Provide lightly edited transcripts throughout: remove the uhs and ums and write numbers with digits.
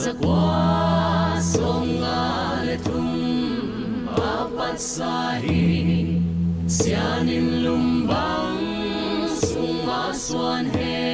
Sagwa songa letum apat sahi sianin lumbang sumaswan he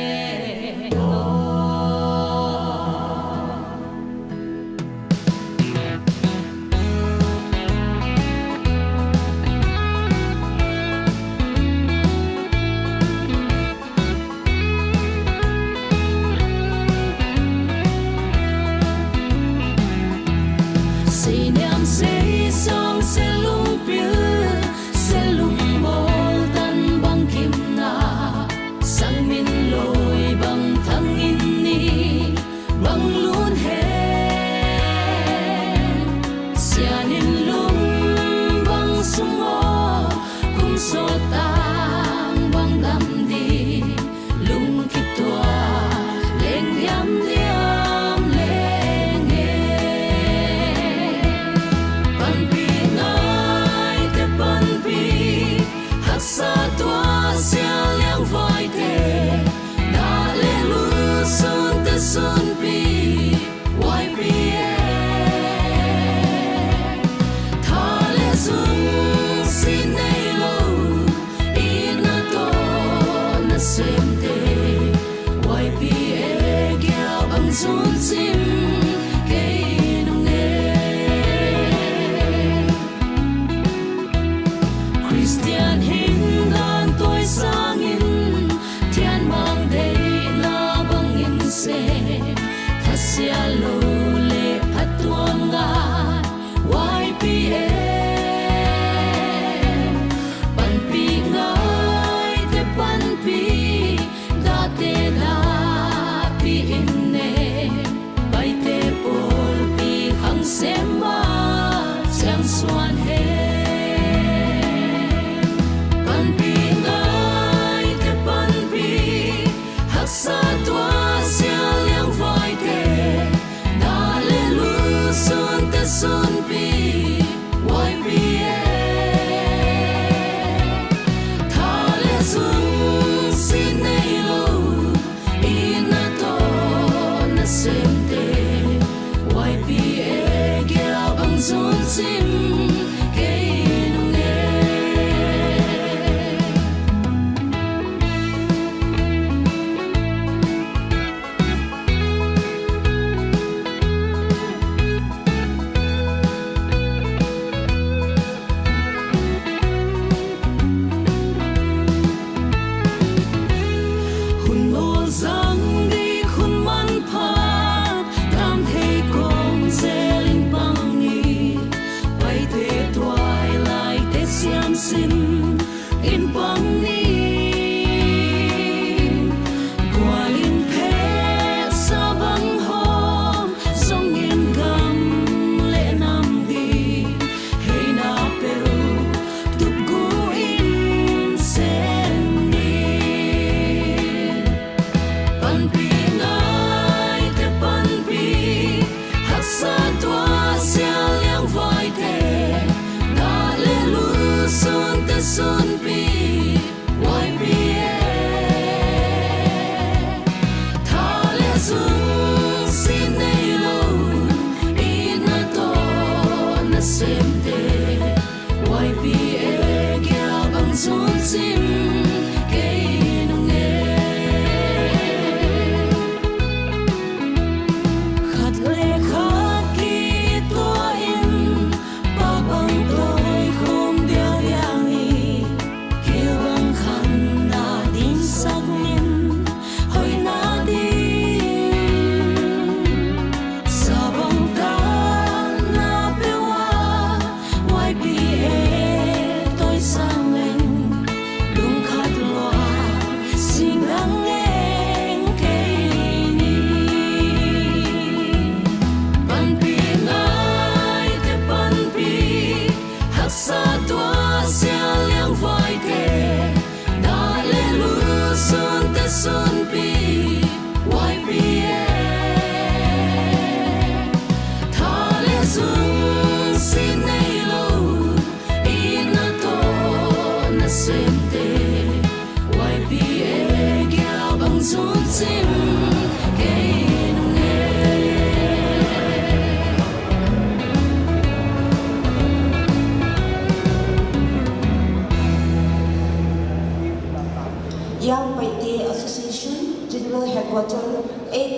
Hãy subscribe cho kênh Ghiền Mì Gõ để không bỏ lỡ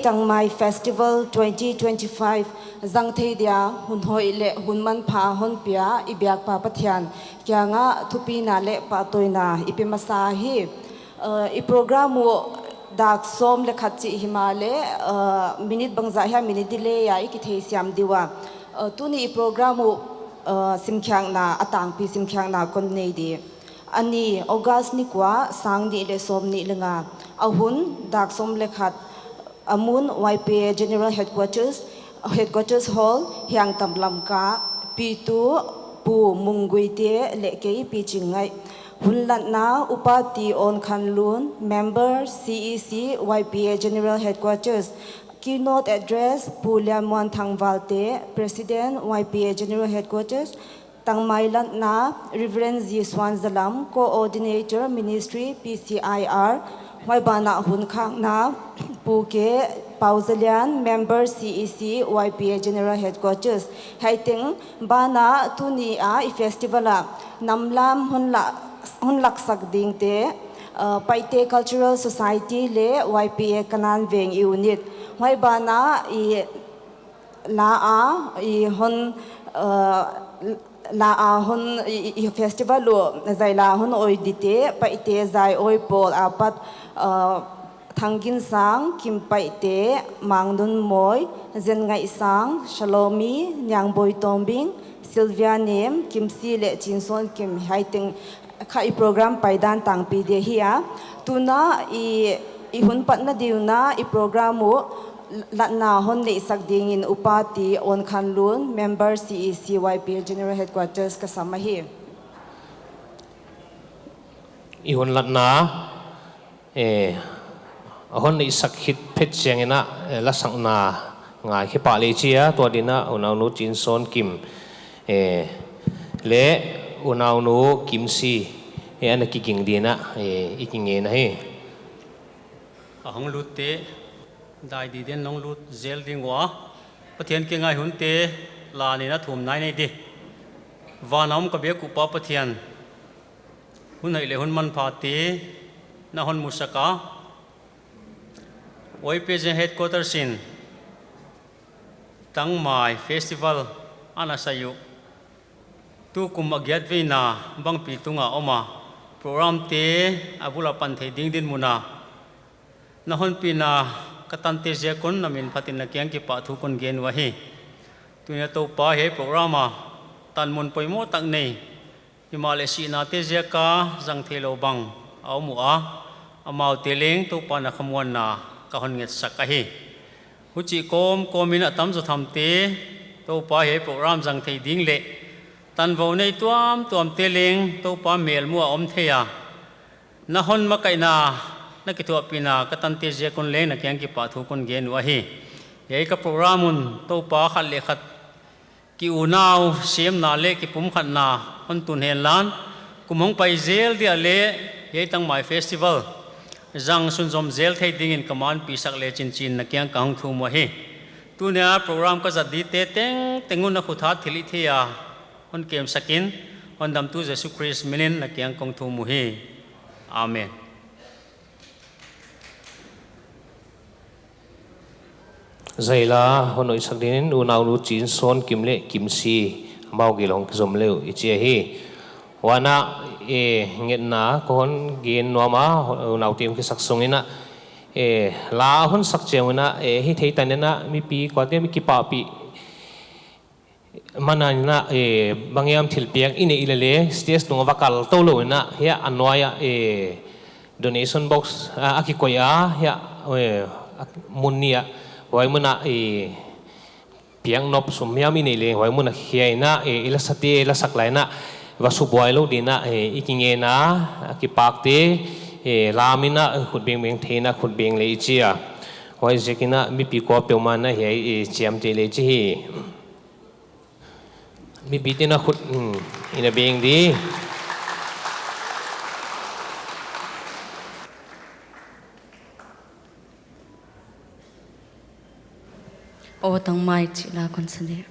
Tang Mai Festival 2025 Zang Thei Dia Hun Hoi Le Hun Man Pha Hon Pia Ibyak Pa Pathian Kya Nga Thupi Na Le Pa Toina Ipimasa Hi I programu dak som le khachi himale minute bangza ha minute delay ya ikithei siam diwa tuni programu simkhyang na atang pi simkhyang na kon nei di ani august ni kwa sang ni le som ni lenga ahun dak som le khat amun YPA General Headquarters Hall hyang tamlam ka P2 pu mungui te le ke pi chingai Hunlat na upati on Khanlun, member CEC YPA General Headquarters, keynote address Puliam Wan Thangvalte, President YPA General Headquarters, Tangmailat na Reverend Ziswan Zalam, Coordinator Ministry PCIR, Waibana Hunkang na Puke Pauzalian, member CEC YPA General Headquarters, Haiting Bana Tuni a festival Namlam Hunlak Sakding te Paite Cultural Society le YPA Kanan Veng Unit Wai bana I la I hon la hon I festival lo zai la hon oi dite paite zai oi pol apat thangin sang kim paite mangdun moi zen ngai sang shalomi nyang boy tombing Sylvia Nem Kimsi le Chinson Kim Haiting khai program paidan tang pi de hiya tuna I hun pat na diuna I programu latna hon le sakding in upati on Khanlun member CEC YPA General Headquarters kasama hi ihun latna hon le sakhit phet chengena lasang na ngai khipa le chia to dina unau Chinson Kim le unau nu Kimsi ana kiking dina ikinge na he ahong lutte dai di den long lut zel dingwa pathian ke ngai hunte la ni na thum nai nei di wanam ka be ku pa pathian hunai le hun man pha te na hon musaka YPA headquarters in Tang Mai Festival ana sayu tu kum agyat veina bang pi tunga oma program te abula pan thei ding din muna na hon pina katante je kon namin phatin na kyang ki pa thu kon gen wa hi tuina to pa he programa tan mun poimo tak nei himale si na te je ka jang thelo bang au mu a amau teleng to pa na khamwan na ka hon nget sak hi huchi komina tam zo tham te to pa he program jang thei ding le tan vo nei tuam teleng to pa mel mu om theya na hon ma kai na na ki thua pina ka tan te je kon le na kyang ki pa thu kon gen wa hi ye ka programun to pa khat le khat ki unau sem na le ki pum khat na hon tun hen lan kumong pai zel dia le ye Tang Mai Festival jang sun zom zel thei ding in kaman pi sak le chin na kyang kang thu mo hi tu ne program ka zat di te tengun na khutha thili thia hon kem sakin hon dam tu Jesu Christ minin na kyang kong thu mu hi amen zaila honoi sakdin unau nu Chinson Kimle Kimsi mau gilong zom leu ichia hi wana nget na kon gen noma unau tim ki saksongina la hon sakchewna hi thei tanena mi pi kwate mi ki pa pi manana bangyam thilpiak ine ilale stage nong vakal tolo na ya anwaya donation box akikoya ya munia wai muna piang nop sumyam ine le wai muna hiaina ilasate ilasaklaina wasubuai lo dina ikinge na akipakte lamina khutbeng beng theina khutbeng le chia wai jekina mi pi ko peumana hi chiam te le chi mi bitina khut ina beng di o Tang Mai chi la kon sane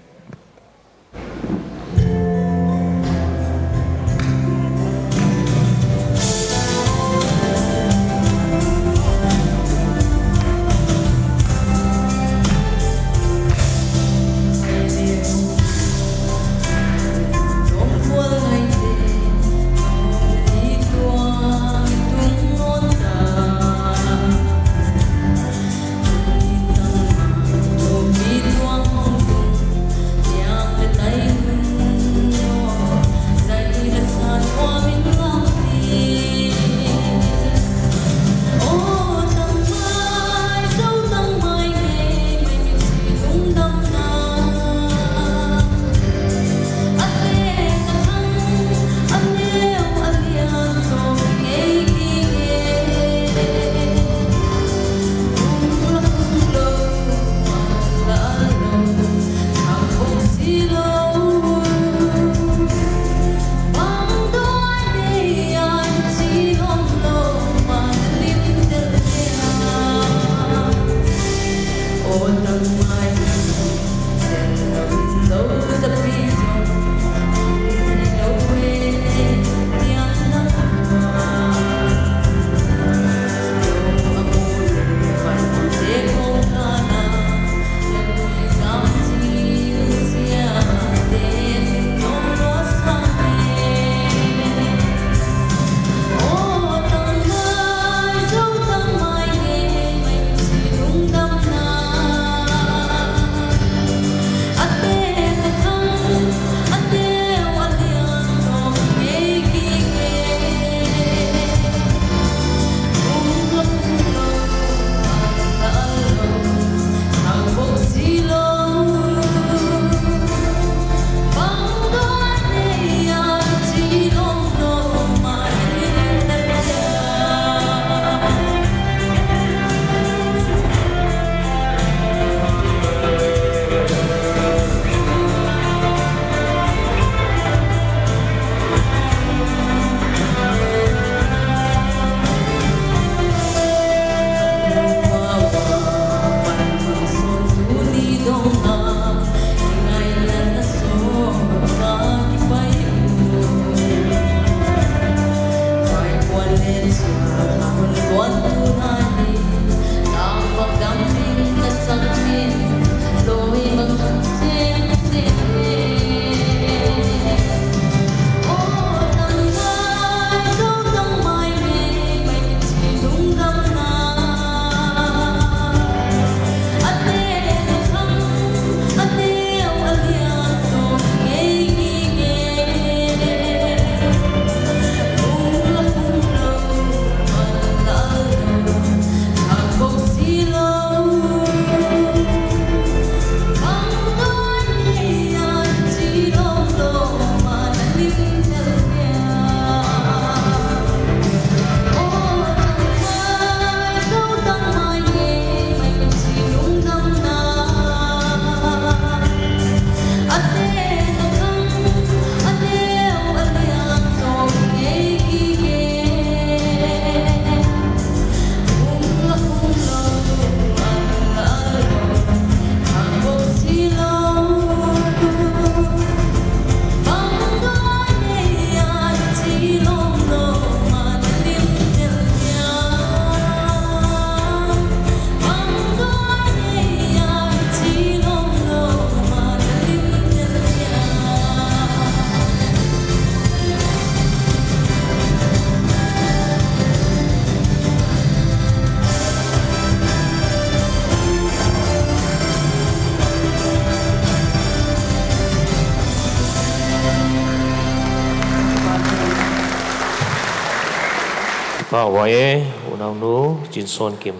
pa wae unau nu jinson kim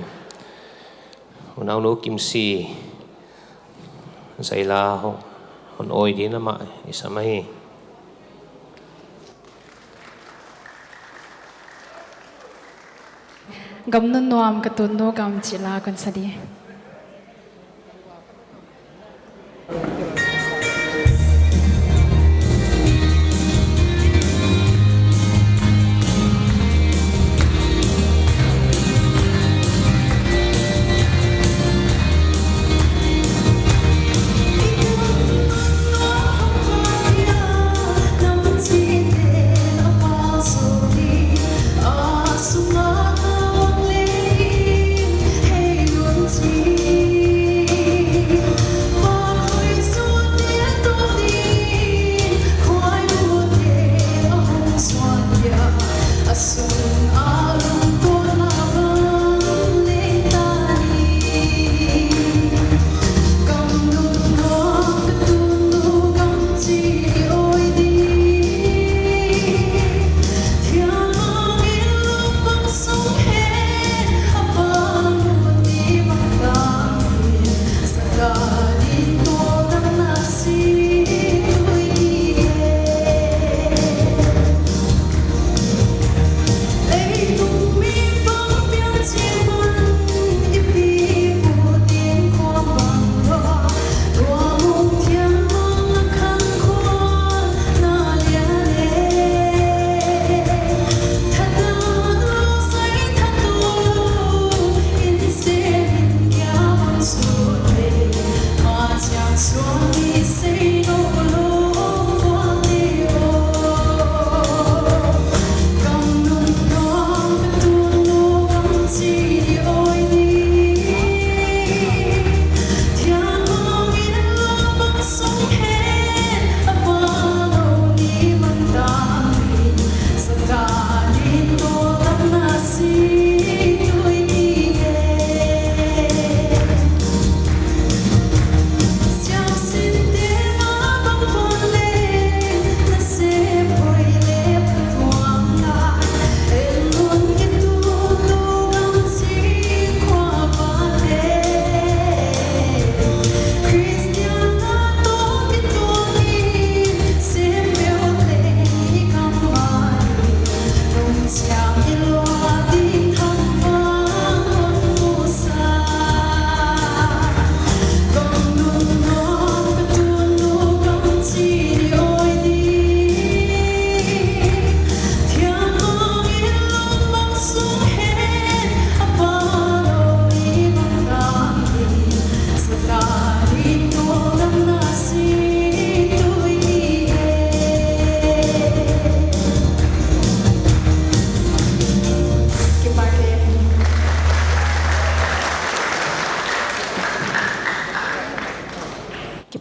unau nu kim si zaila hon oi di nama isamahi gam nun nuam katun no gam chila kon sadi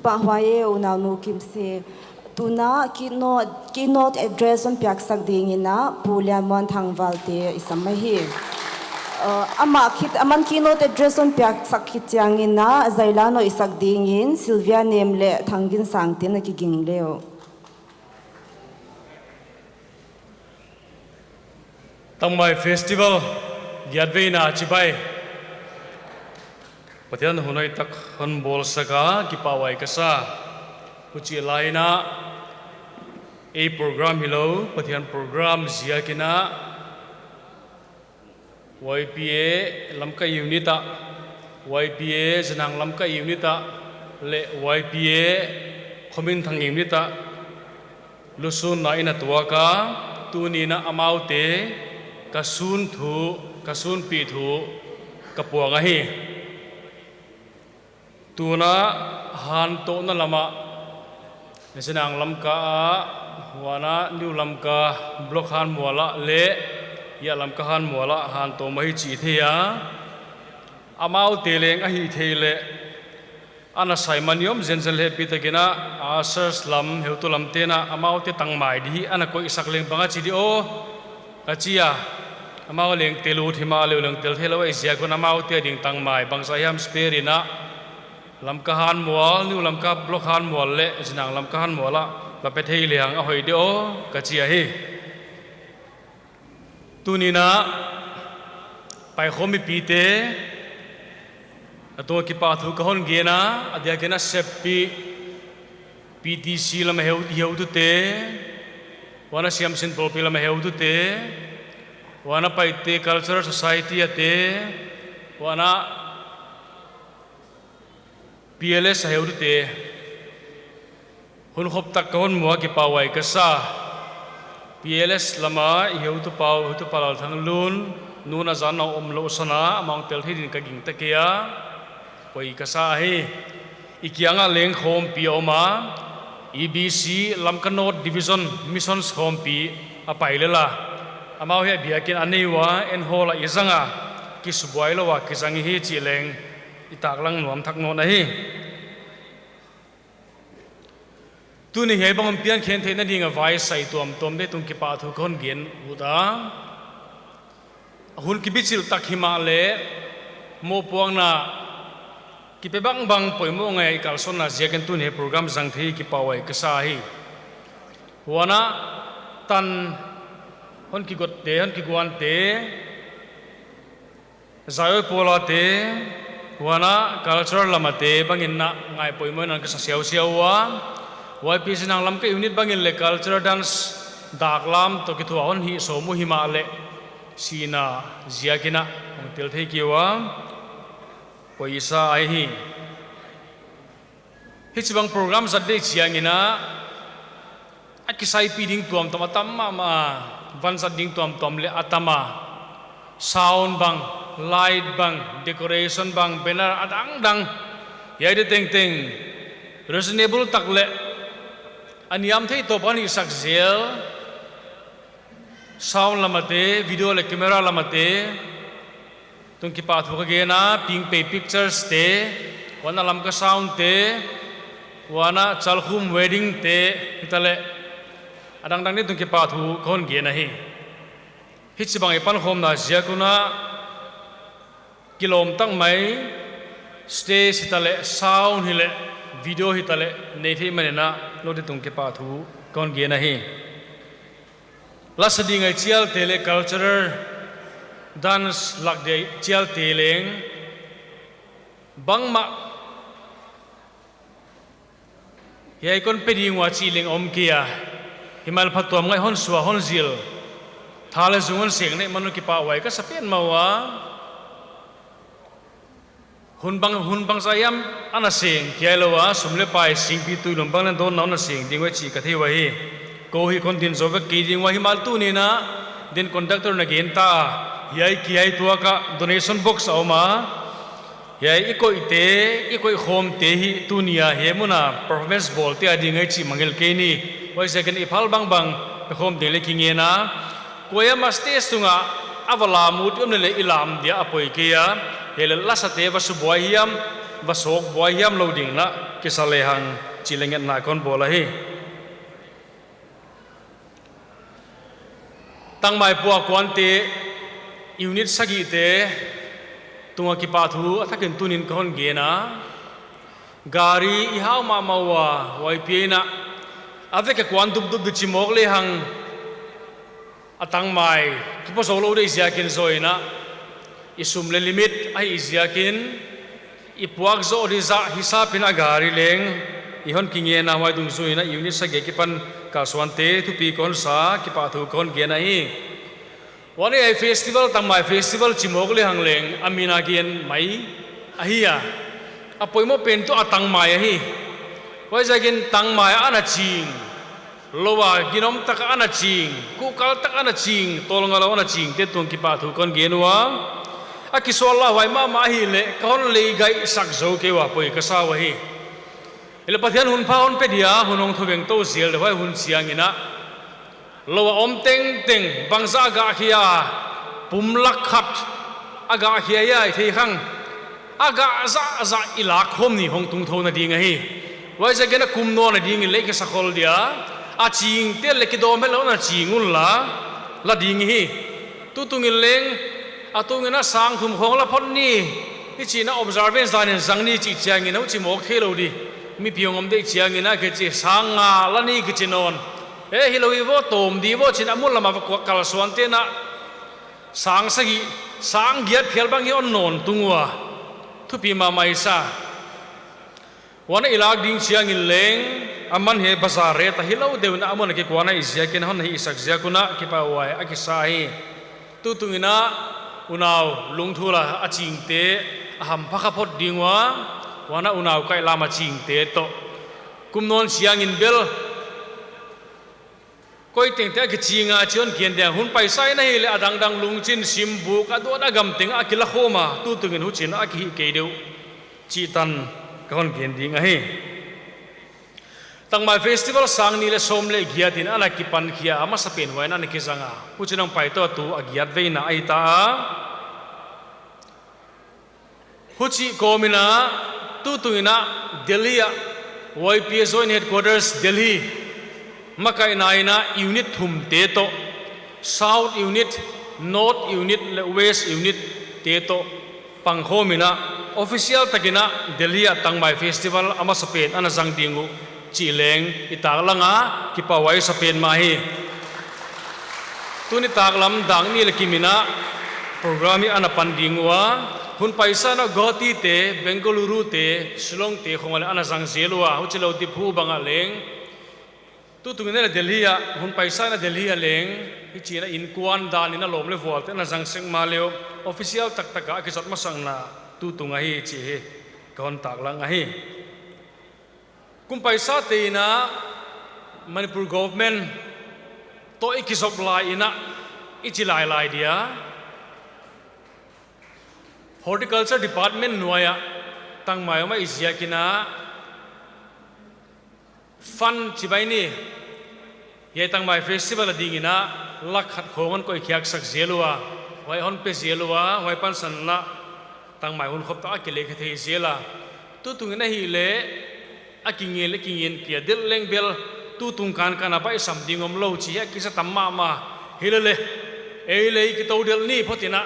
pa wae unau nu kim se tuna keynote address on pyak sak dingina pulia mon thangwal te isamahi aman keynote address on pyak sak khityangina zailano isak dingin Sylvia nemle thangin sangte na ki gingleo Tangmai festival Gyadveina Chibai Patian hunai tak hon bol saka kipawai kasa Uchi laina a program hilo Patian program ziakina YPA lamka unita YPA jenang lamka unita le YPA khomin thang unita lusun na ina tuaka tunina amaute kasun pi thu kapuanga hi tuna han to na lama nesenang lamka wana new lamka block han muala le ya lamka han muala han to mai chi thea amau teleng a hi thele ana saimanium zenzel he pitagina asers lam heutu lam tena amau te tangmai di ana ko isakleng banga chi di o kachia amau leng telu thima le leng tel thelo asia ko amau te ding tangmai bangsa yam sperina lamkahan mual nu lamka blokhan mual le jinang lamkahan muala ba pe thei liang a hoi de o kachia hi tu ni na pai khomi pi te ato ki pa thu ka hon ge na adia ke na seppi PTC lam heu tu te wana siam sin pol lam heu tu te wana pai te cultural society ate wana PLS heu tu te hun khop tak ka hon mua ki pawai ka sa PLS lama heu tu pal thang lun nuna zan na om lo sana among tel thi din ka ging ta kia poi ka sa hi ikianga leng khom pi oma EBC Lamkanot Division Missions khom pi apai lela amau he biakin aneiwa en hola izanga ki subuai lo wa ki zangi hi chi leng itak lang nuam thak no na hi tu ni he bang pian khen the na ding a vai sai tom de tung ki pa thu kon gen uda hun ki bichil takhima le mo puang na ki pe bang poimo ngai kal son na jekan tu ne program jang thei ki pawai ka sa hi wana tan hon ki got te hon ki guan te zayo pola te wana cultural lamate bangin na ngai poimo nan ka sa siaw wa YP sinang lam ka unit bangin le cultural dance daklam to ki thuan hi so mu hi ma le sina ziakina ong tel thei ki wa poisa ai hi hichibang program zadde chiangina akisai piding tuam tama van zading tuam le atama sound bang light bang decoration bang banner adang dang yaide teng reasonable takle aniam thei to pani sakzel sound lamate video le camera lamate tung ki pa thu ka ge na ping pe pictures te wana lam ka sound te wana chalkhum wedding te itale adang dang ni tung ki pa thu kon ge na hi hichibang ipan khom na ziakuna kilom tang mai stage itale sound hile video hitale nei thei manena lodi tung ki pa thu kon ge na hi lasading ai chial tele cultural dance lak de chial teleng bangma yai kon peding wa chi leng om kia himal phatom ngai hon suwa hon zil thale zungon seng nei manu ki pa wai ka sapen mawa hun bang sayam ana seng kialowa sumle pai singpi tu lombang nan don na seng dingwa chi ka thei wa hi ko hi kon din zo ka ki dingwa himal tu ni na din conductor na gen ta yai kiai tua ka donation box auma yai ikoi khom te hi tunia hemuna performance ball te adingai chi mangel ke ni wai second iphal bang pe khom te le kinge na koya maste sunga avala mut om le ilam dia apoi ke ya hele lasate wa suboy hiam wa sok boy hiam loading na kisale hang chilengen na kon bola hi tang mai puwa kwante unit sagi te tunga ki pathu athakin tunin kon gena gari ihau ma mawa YP na ave ke kwan dub chimok le hang atang mai ki po solo de ziakin zoina isum le limit ai ziakin ipuak zo riza hisapin agari leng ihon kinge na wai dung zoina unit sagi ki pan ka swante tu pi kon sa ki pathu kon gena hi one ai festival tangmai festival chimok le hangleng amina gen mai ahia apoimo pen to atang mai hi wai jagin tangmai ana ching lowa ginom tak ana ching ku kal tak ana ching tolngala ana ching te tung ki pa thu kon genwa akisola wai ma hi le kon le gai sak zo ke wa poi ka sa wa hi ele pathian hun pha on pe dia hunong thobeng to sil de wai hun chiang ina lowa om teng bangza ga khia pumlak khat aga khia ya thei khang aga za ila khom ni hong tung thona ding hi wai ja gena kum no na ding le ke sakhol dia a ching te le ki do me lo na chingun la ding hi tu tung leng atungena sang thum khong la phon ni hi china observance dan zang ni chi chiang ni no chi mok thelo di mi piong om de chiang ina ke chi sanga la ni ki chinon hiloi vo tom di vo chin amul lama ko kal suan te na sang sagi sang giat phial bang hi on non tungwa thu pi ma mai sa wana ilag ding chiang in leng aman he bazar re ta hilo de na amon ki kwana izia ken hon hi isak zia kuna ki pa wai a ki sa hi tu tungina unaw lungthula aching te aham phakhaphot dingwa wana unaw kai lama ching te to kumnon siang in bel koi teng te ki chinga chion kian dia hun pai sai na hi le adang dang lungchin simbu ka do da gam teng akila khoma tu tungin hu chin a ki ke deu chi tan kon kian ding a hi tang mai festival sang ni le som le giatin ana ki pan khia ama sa pen waina ni ki zanga hu chinang pai to tu agiat veina ai ta hu chi komina tu tuina delhi YPS Joint Headquarters Delhi makai naina unit thum te to South unit North unit West unit te to pangkhomina official takina Delhi tangmai festival ama sapen ana jang dingu chileng itaklanga kipawai sapen mahi tuni taklam dang ni lekimina programi ana pandingwa hun paisa na Guwahati te Bengaluru te Shillong te khongale ana jang zelwa huchilo ti phu banga leng tu tungina Delhi hun paisa na Delhi leng ichina in kwan dan ina lomle volte na jang seng maleo official taktaka kisat masang na tu tunga hi chi he kon taklang a hi kum paisa te na Manipur government to ikisop lai ina ichilai lai dia Horticulture Department nuaya tangmai ma izia kina fun chibai ni ye tangmai festival dingina lakhat khongan koi khyak sak zelua wai hon pe zelua wai pan san la tangmai hun khop ta akile khe thei zela tu tungina hi le akingel le kingin kia dil leng bel tu tung kan kana pai sam dingom lo chi ya kisa tamma ma hilele ei le ki to del ni photina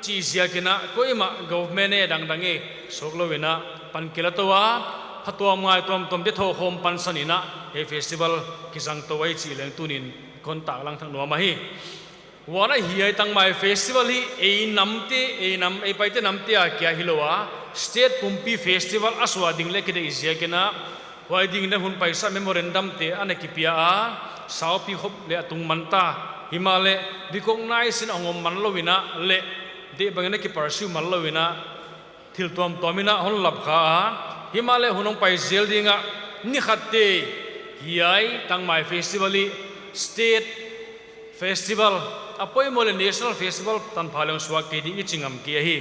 chi zia kina koima government e dang dange soklowena pan kilatowa phatwa ngai tom de tho khom pan sanina he festival kisang to wai chi leng tunin kon tak lang thang no ma hi wana hi ai tang mai festival hi e namte e nam e paite namte a kya hilowa state pumpi festival aswa ding le kide izia kina wai ding na hun paisa memorandum te anekipia a sao pi khop le atung manta himale recognize in angom manlowina le de bangena ki parsu mallowina thil tom tomina hon lab kha himale hunong pai zel dinga ni khatte hiai tangmai festival state festival apoi mole national festival tan phalong swa ke di ichingam ke hi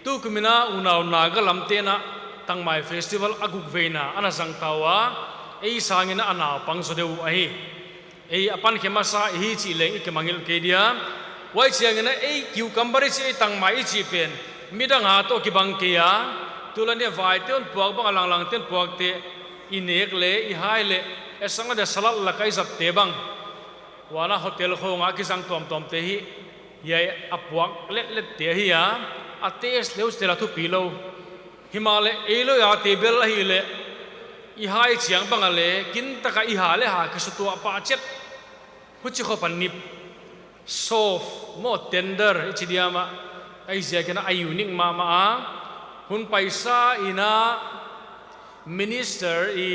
tu kumina unaw naga lamte na tangmai festival aguk veina ana sang tawa ei sangina ana pangso deu a hi ei apan khemasa hi chi leng ikemangil ke dia wai chiangena ei cucumber chi tangmai chi pen midang ha to ki bang ke ya tulane vai te on puak bang lang lang ten puak te inek le I hai le esanga de salal la kai zap te bang wana hotel khonga ki sang tom te hi ye apuak let te hi ya a tes leus te la thu pilo himale elo ya table hi le I hai chiang bang ale kin taka I ha le ha ki su tu pa chet huchi kho pan nip soft mo tender ichidiama ai zia kana ai unique mama hun paisa ina minister I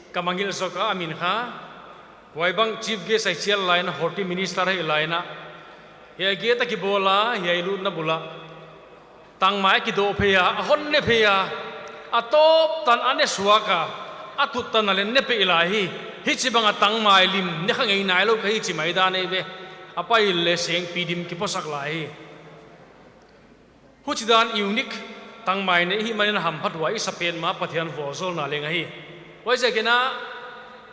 kamangil soka amin kha waibang chief guest ai chial line horti minister hai line ye ge ta ki bola ye lu na bula tang mai ki do pheya hon ne pheya atop tan ane suaka atut tan alen ne pe ilahi hi chibanga tang mai lim ne khangai nai lo kai chi mai da nei ve apai le seng pidim ki posak lai huchidan unique tangmai ne hi manin ham phat wai sapen ma pathian vozol na lenga hi wai jagena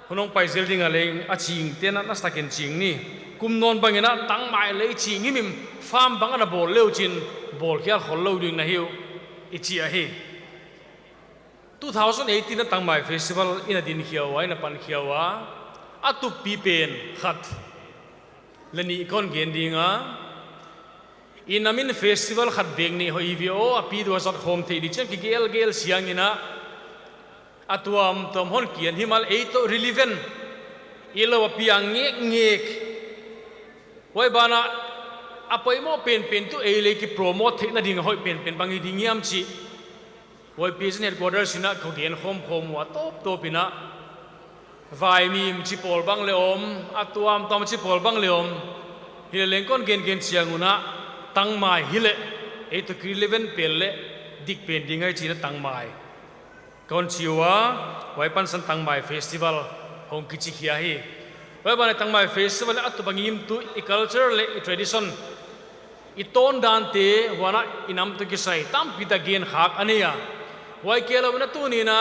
hunong pai zelding aleng aching tena na staken ching ni kumnon bangena tangmai le ching himim farm bangana bol leuchin bol kya khol ding na hiu ichi a hi 2018 na tangmai festival ina din khiawa ina pan khiawa atu pi pen khat lani kon gendinga inamin festival khat beng ni hoivio api do zat khom thei di chen ki gel siangina atuam tom hon kian himal eito relevant ilo apiang ngek wai bana apoi mo pen tu ele ki promote the na ding hoi pen bangi ding yam chi woi business headquarters sina ko gen khom wa top pina vai mi chi pol bang le om atuam tom chi pol bang le om hile leng kon gen chianguna tang mai hile e to ki 11 pel le dik pen ding ai chi na tang mai kon chiwa wai pan san tang mai festival hong ki chi khia hi wai ban tang mai festival atu bangim tu i culture le i tradition i ton dan te wana inam tu ki sai tam pita gen khak ania wai kelo na tu ni na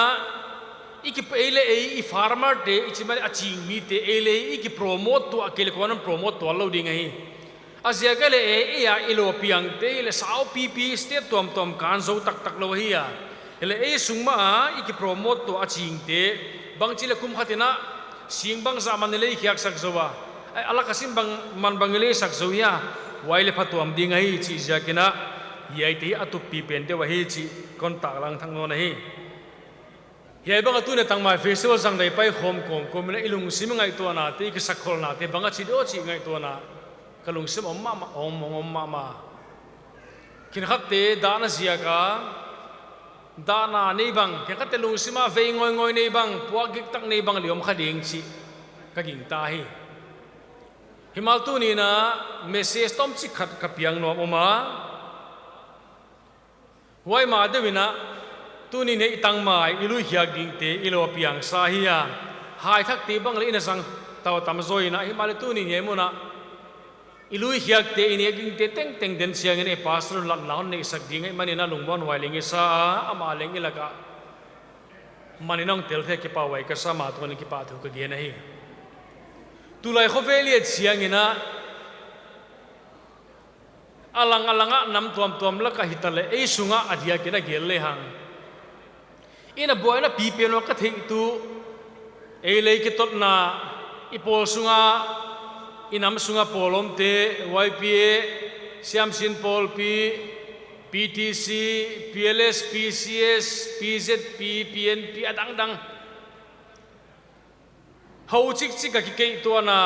iki pele i farmer te ichi ma aching mi te ele iki promote tu akele kon promote to lo ding hi asia kale ya ilo piang te ile sao pp state tom kan zo tak lo hi ya ele sungma iki promote to aching te bang chile kum khatina sing bang zaman le khiak sak zowa ala kasim bang man bangile sak zoya waile phatuam ding hi chi jakina yai te atu pi pen te wa hi chi kon tak lang thang no na hi yai bang atu ne tang mai festival sang dai pai khom kom ne ilung sim ngai to na te ki sakhol na te banga chi do chi ngai to na kalung sim om ma kin khat te da na sia ka da na nei bang kin khat te lung sima ve ngoi nei bang puak gik tak nei bang liom khading chi ka ging ta hi himal tu ni na message tom chi khat ka piang no oma wai ma de wina tu ni ne itang mai ilu hiak ding te ilo piang sa hi ya hai thak ti bang le ina sang taw tam zoi na himal tu ni ne mo na ilu hiak te ini ging te teng den siang ne pastor lan laun ne sak ding ai mani na lungbon wai leng sa ama leng ilaka mani nong tel the ki pa wai ka sa ma to ni ki pa thu ka ge na hi tulai kho veliet siang ina alanga nam tuam la ka hitale ei sunga adia kena gel le hang ina boina pi pe no ka thei tu ei le ki tot na ipol sunga inam sunga polom te YPA siam sin pol pi PTC PLS PCS PZP PNP adang hau chik ka ki ke to na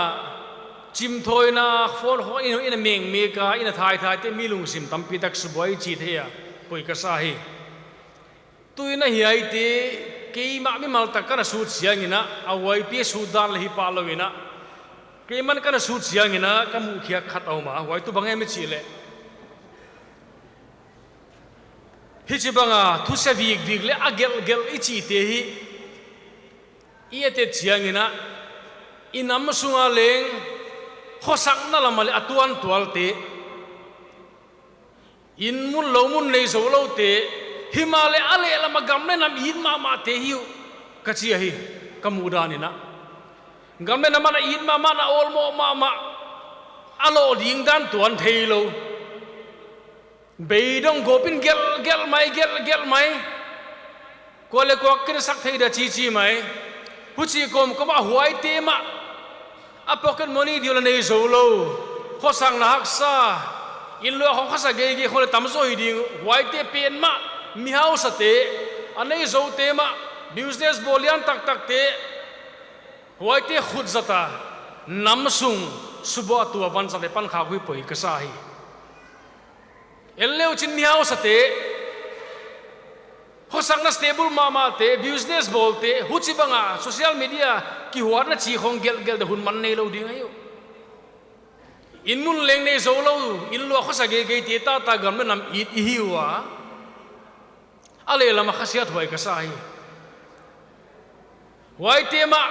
chim thoi na phone ho in meng me ka in thai te milung sim tampi tak suboi chi the ya poi ka sa hi tuina hi ai te ke ma mi mal tak kana su siang ina awai pi su dan hi pa lo ina ke man kana su siang ina ka mu khia khat au ma wai tu bangai me chi le hi chi banga thu se vik le agel i chi te hi i te siang ina inam sunga leng khosak na lamale atuan tualte in mun lo mun nei zo lo te himale ale lama gamne nam in ma te hiu kachi hi kamudani na gamne na mana in ma na olmo ma alo ding dan tuan theilo beidong gopin gel mai kole ko kin sak thei da chi mai huchi kom ma huai te ma apoken moni diola nei zolo khosang na haksa in lo khong khasa ge khole tamzo hi ding huai te pen ma mi hau sa te anei zo te ma business bolian tak te huai te khut zata namsung subo tu awan sa le pan kha hui poi ka sa hi elleu chin mi hau sa te khosang na stable ma te business bol te huchi banga social media ki huar na chi khong gel de hun man nei lo ding ayo in mun leng nei zo lo in lo khosa ge te ta gam nam i hiwa ale lama khasiat hoi ka sai wai te ma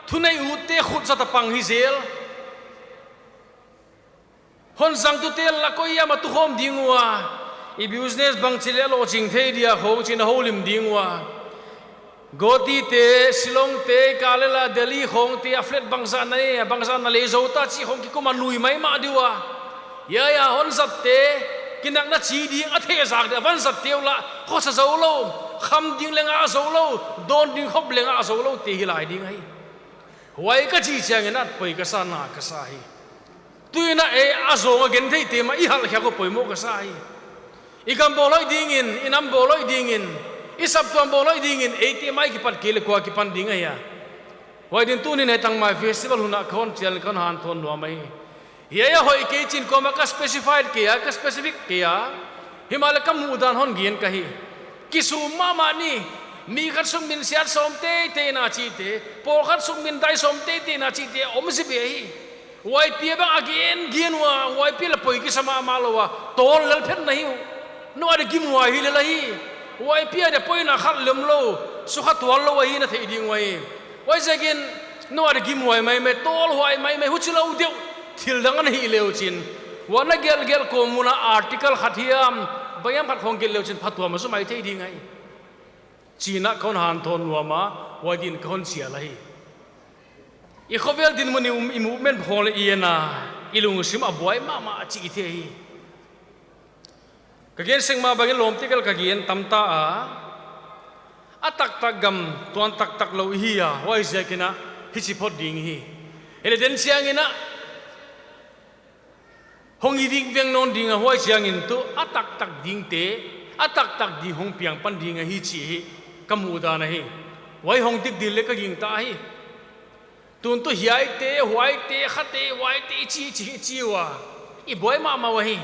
thunai u te khut sa ta pang hi zel hon sang tu tel la ko ya ma tu khom dingwa i business bang chile lo ching thei dia ho chin ho lim dingwa goti te silong te kalela delhi khong te aflet bangsa na le zo ta chi khong ki ko man lui mai ma diwa ya hon zat te kinak na chi ding a the zak de van zat teula kho sa zo lo kham ding lenga zo lo don ding khop lenga zo lo te hilai ding ai wai ka chi chang na poi ka sa na ka sa hi tuina e azo gen thei te ma i hal kha ko poi mo ka sa hi ikam boloi ding in inam boloi ding in isap tuam boloi ding in ate mai ki pat kile ko ki pan ding ya wai din tu ni ne tang mai festival huna khon chel kan han thon no mai hiya hoi ke chin ko ma ka specified kia ka specific kia himala kam udan hon gien ka hi kisu mama ni mi khat sung min siat som te na chi te por khat sung min dai som te na chi te om si be hi wai pia bang again gien wa wai pia la poi ki sama malowa tol lal phet nahi no ada gim wa hi la hi wai pia de poi na khat lem lo su khat wal lo hi na thei ding wai wai zegin no ada gim wai mai tol wai mai hu chulo deu thil dang an hi leo chin wana gel ko muna article khathiam bayam khat khong gel leo chin phatwa ma su mai thei ding ai china kon han thon wama wadin kon sia la hi I khovel din muni movement phol iena ilung sim aboi mama chi the hi kagen singma bagin lom tikal kagen tamta a atak gam tuan tak lo hi ya wai zakina hi chi phot ding hi ele den siang ina hong i ding veng non ding a wai siang in tu atak ding te atak di hong piang pan ding a hi chi hi kamu da na hi wai hong tik dil le ka ging ta hi tun tu hiai te huai te khate wai te chi wa I boy mama wa hi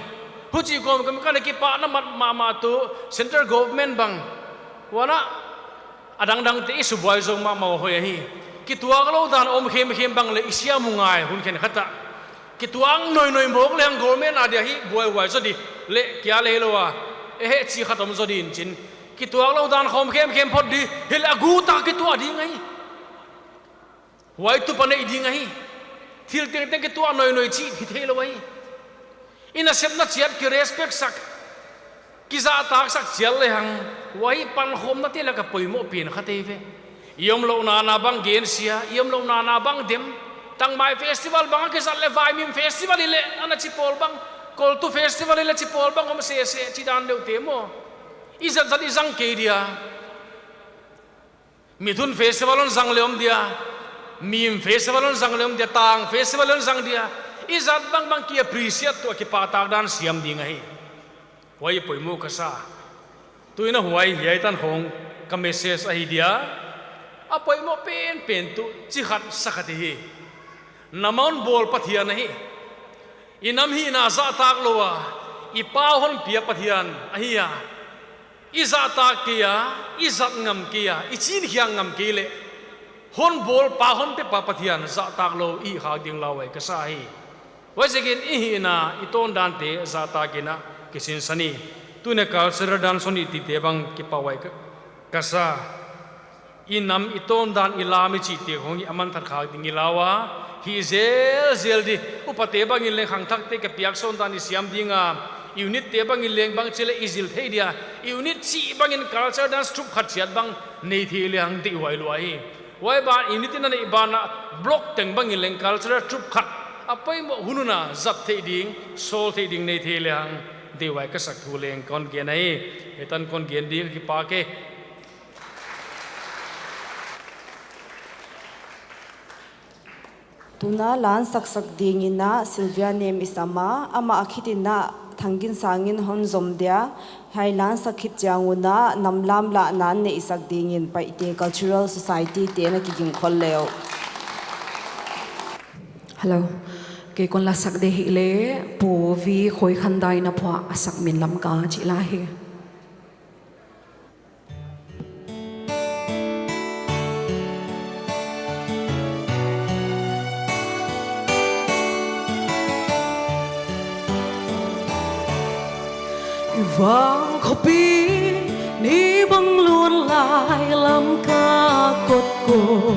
hu chi kom kam ka ki pa na mama tu central government bang wana adang te isu boy zong mama wa hi ki tuang lo dan om khem bang le isia mungai hun khen khata ki tuang noi mok le government adia hi boy wai so di le kya le lo wa he chi khatom so din chin ki tuang lo dan khom khem phot di hel agu ta ki tu adi ngai wai tu pa nei ding ai thil teng ke tu noi chi hi thelo wai ina sep na chiat ki respect sak ki za tak sak chial le hang wai pan khom na te la ka poimo pin khate ve yom lo na bang gen sia yom lo na bang dem tang mai festival bang ke sal le vai mim festival ile ana chi pol bang kol tu festival ile chi pol bang om se chi dan le te mo izat zat izang ke dia midun festival on zang le om dia mim festival on sang lem dia tang festival on sang dia izat bang ki appreciate to ki patak dan siam ding ai wai poimu ka sa tuina huai hiai tan hong ka message ai dia apoi mo pen tu chi khat sakati hi namon bol pathian hi inam hi na za tak lowa I pa hon pia pathian ahia iza tak kia izat ngam kia I chin hiang ngam ki le hon bol pa hon pe pa pathian za tak lo I ha ding lawai ka sa hi wajegin I hi na iton dan te za ta kina kisin sani tune culture dan soni ti te bang ki pawai ka sa inam iton dan ilami chi te hongi aman thar kha ding ilawa hi zel di upate bang in le khang thak te ka piak son dan siam dinga unit te bang in leng bang chele izil thei dia unit chi bang in culture dan strup khat chiat bang nei thi le hang ti wai luai wai ba unit na nei ba na block teng bang in leng culture strup khat apai mo hununa zap thei ding sol thei ding nei thi le hang de wai ka sak thu leng kon ge nai etan kon gen di ki pa ke tuna lan sak dingina Sylvia name isama ama akhitina thangin sangin hon zom dia hai lan sakhit changuna namlam la nan ne isak dingin pa ite cultural society te na ki ging khol leo hello ke kon la sak de hi le po vi khoi khandai na phwa asak min lam ka chi la hi vang khopi ni bang luôn lại làm ca cột cổ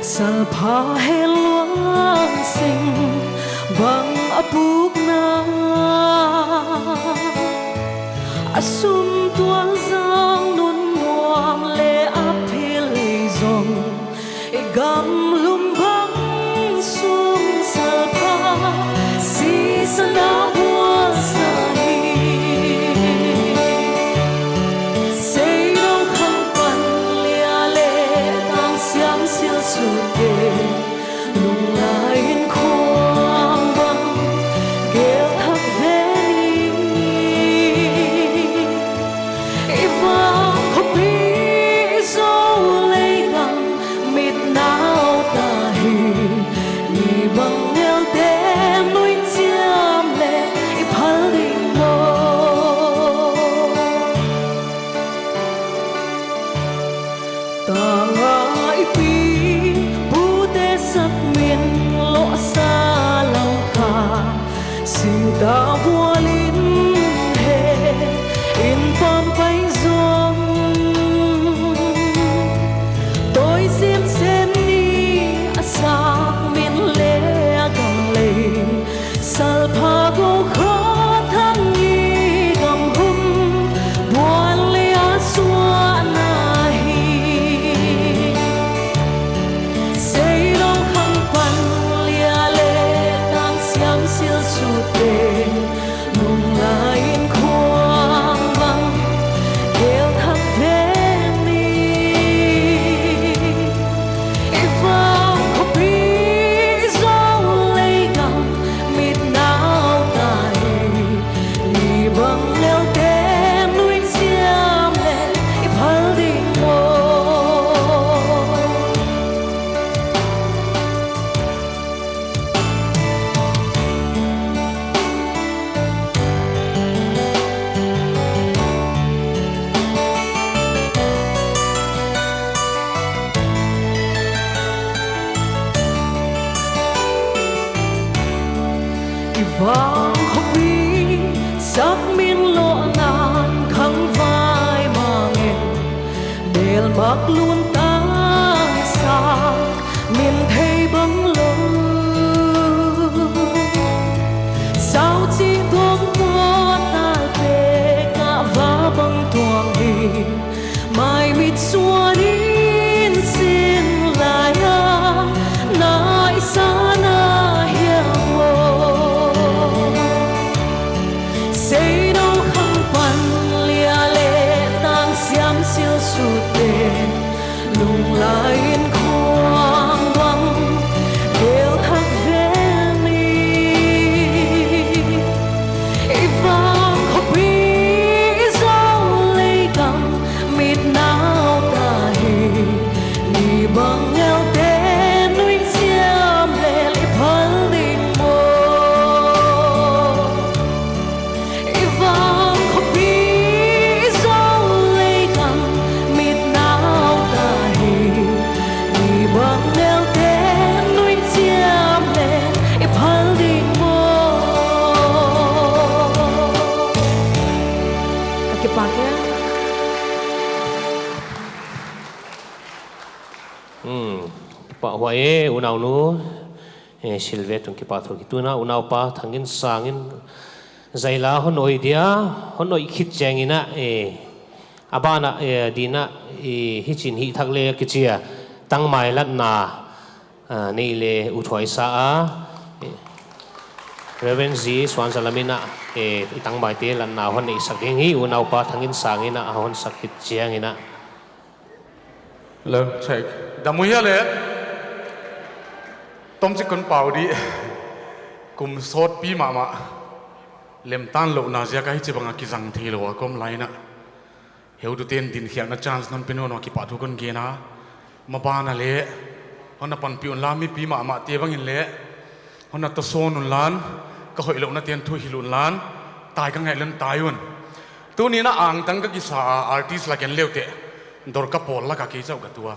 sal pha he luang sing bang apuk na asum tuan giang nun nuam le apil zong e gam lum bang sum sal pha si sana bua sa lung lain khoang băng kêu thắc về vang không biết dấu lấy găng mịt nào ta hi nhị bằng neo đen nuôi chi vang khóc vi sắc miên lộ nàn khăng vai mà nghe đèn bạc luôn tan xa miền thấy bóng lơ sao chỉ thoáng qua ta về cả vá băng tuang đi mai mịt xua đến xin lại nai xa na hiền hồ say đâu không phần lia lệ tan xiêm siêu sụt đền lùng lại khoang vắng kêu thắc về vang khóc bi dấu lấy cầm mịt nào ta hề ni bằng eo tên núi xiêm lệ lệ phấn đình mô vang khóc bi dấu lấy cầm mịt nào ta hề ni bằng eo tên núi xiêm lệ phấn đình mô cái bạc kia pa hoye unau nu silve tung ki pa thor ki tuna unau pa thangin sangin zaila honoi dia honoi khit changina abana dina hichin hi thakle kichia tangmai lat na nei le uthoi sa Reverend Z Swan Salamina tangmai te lan na hon nei sak hi unau pa thangin sangina hon sakit chiangina Lơ, check. Damu hiya le. Tom chỉ con bảo đi. Cùng sốt pi mà. Lem tan lộ na zia cái chỉ bằng cái răng thì lộ com lại na. Hiểu được tiền tin khiang na chance nam pino nó ki pa thu con kia na. Mà ba na le. Hon na pan pion la mi pi mà tie bang in le. Hon na to son un lan. Ka hoi lộ na tiền thu hi lun lan. Tai ka ngai len tai un. Tu ni na ang tang ka ki sa artist la ken leu te. Dorka pol la ka ke chau ka tua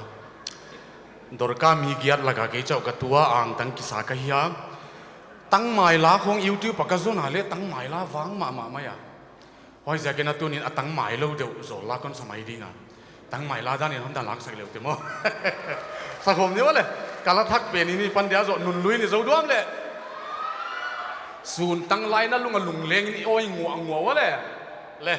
dorka mi giat la ka ke chau ka tua ang tang ki sa ka hiya tang mai la khong YouTube pa ka zona le tang mai la wang ma ya hoi ja ke na tu nin atang mai lo de zo la kon samai dinga tang mai la dan ni hon da lak sak le te mo sa khom ni wale kala thak pe ni pan dia zo nun lui ni zo duang le sun tang lai na lung leng ni oi ngua wale le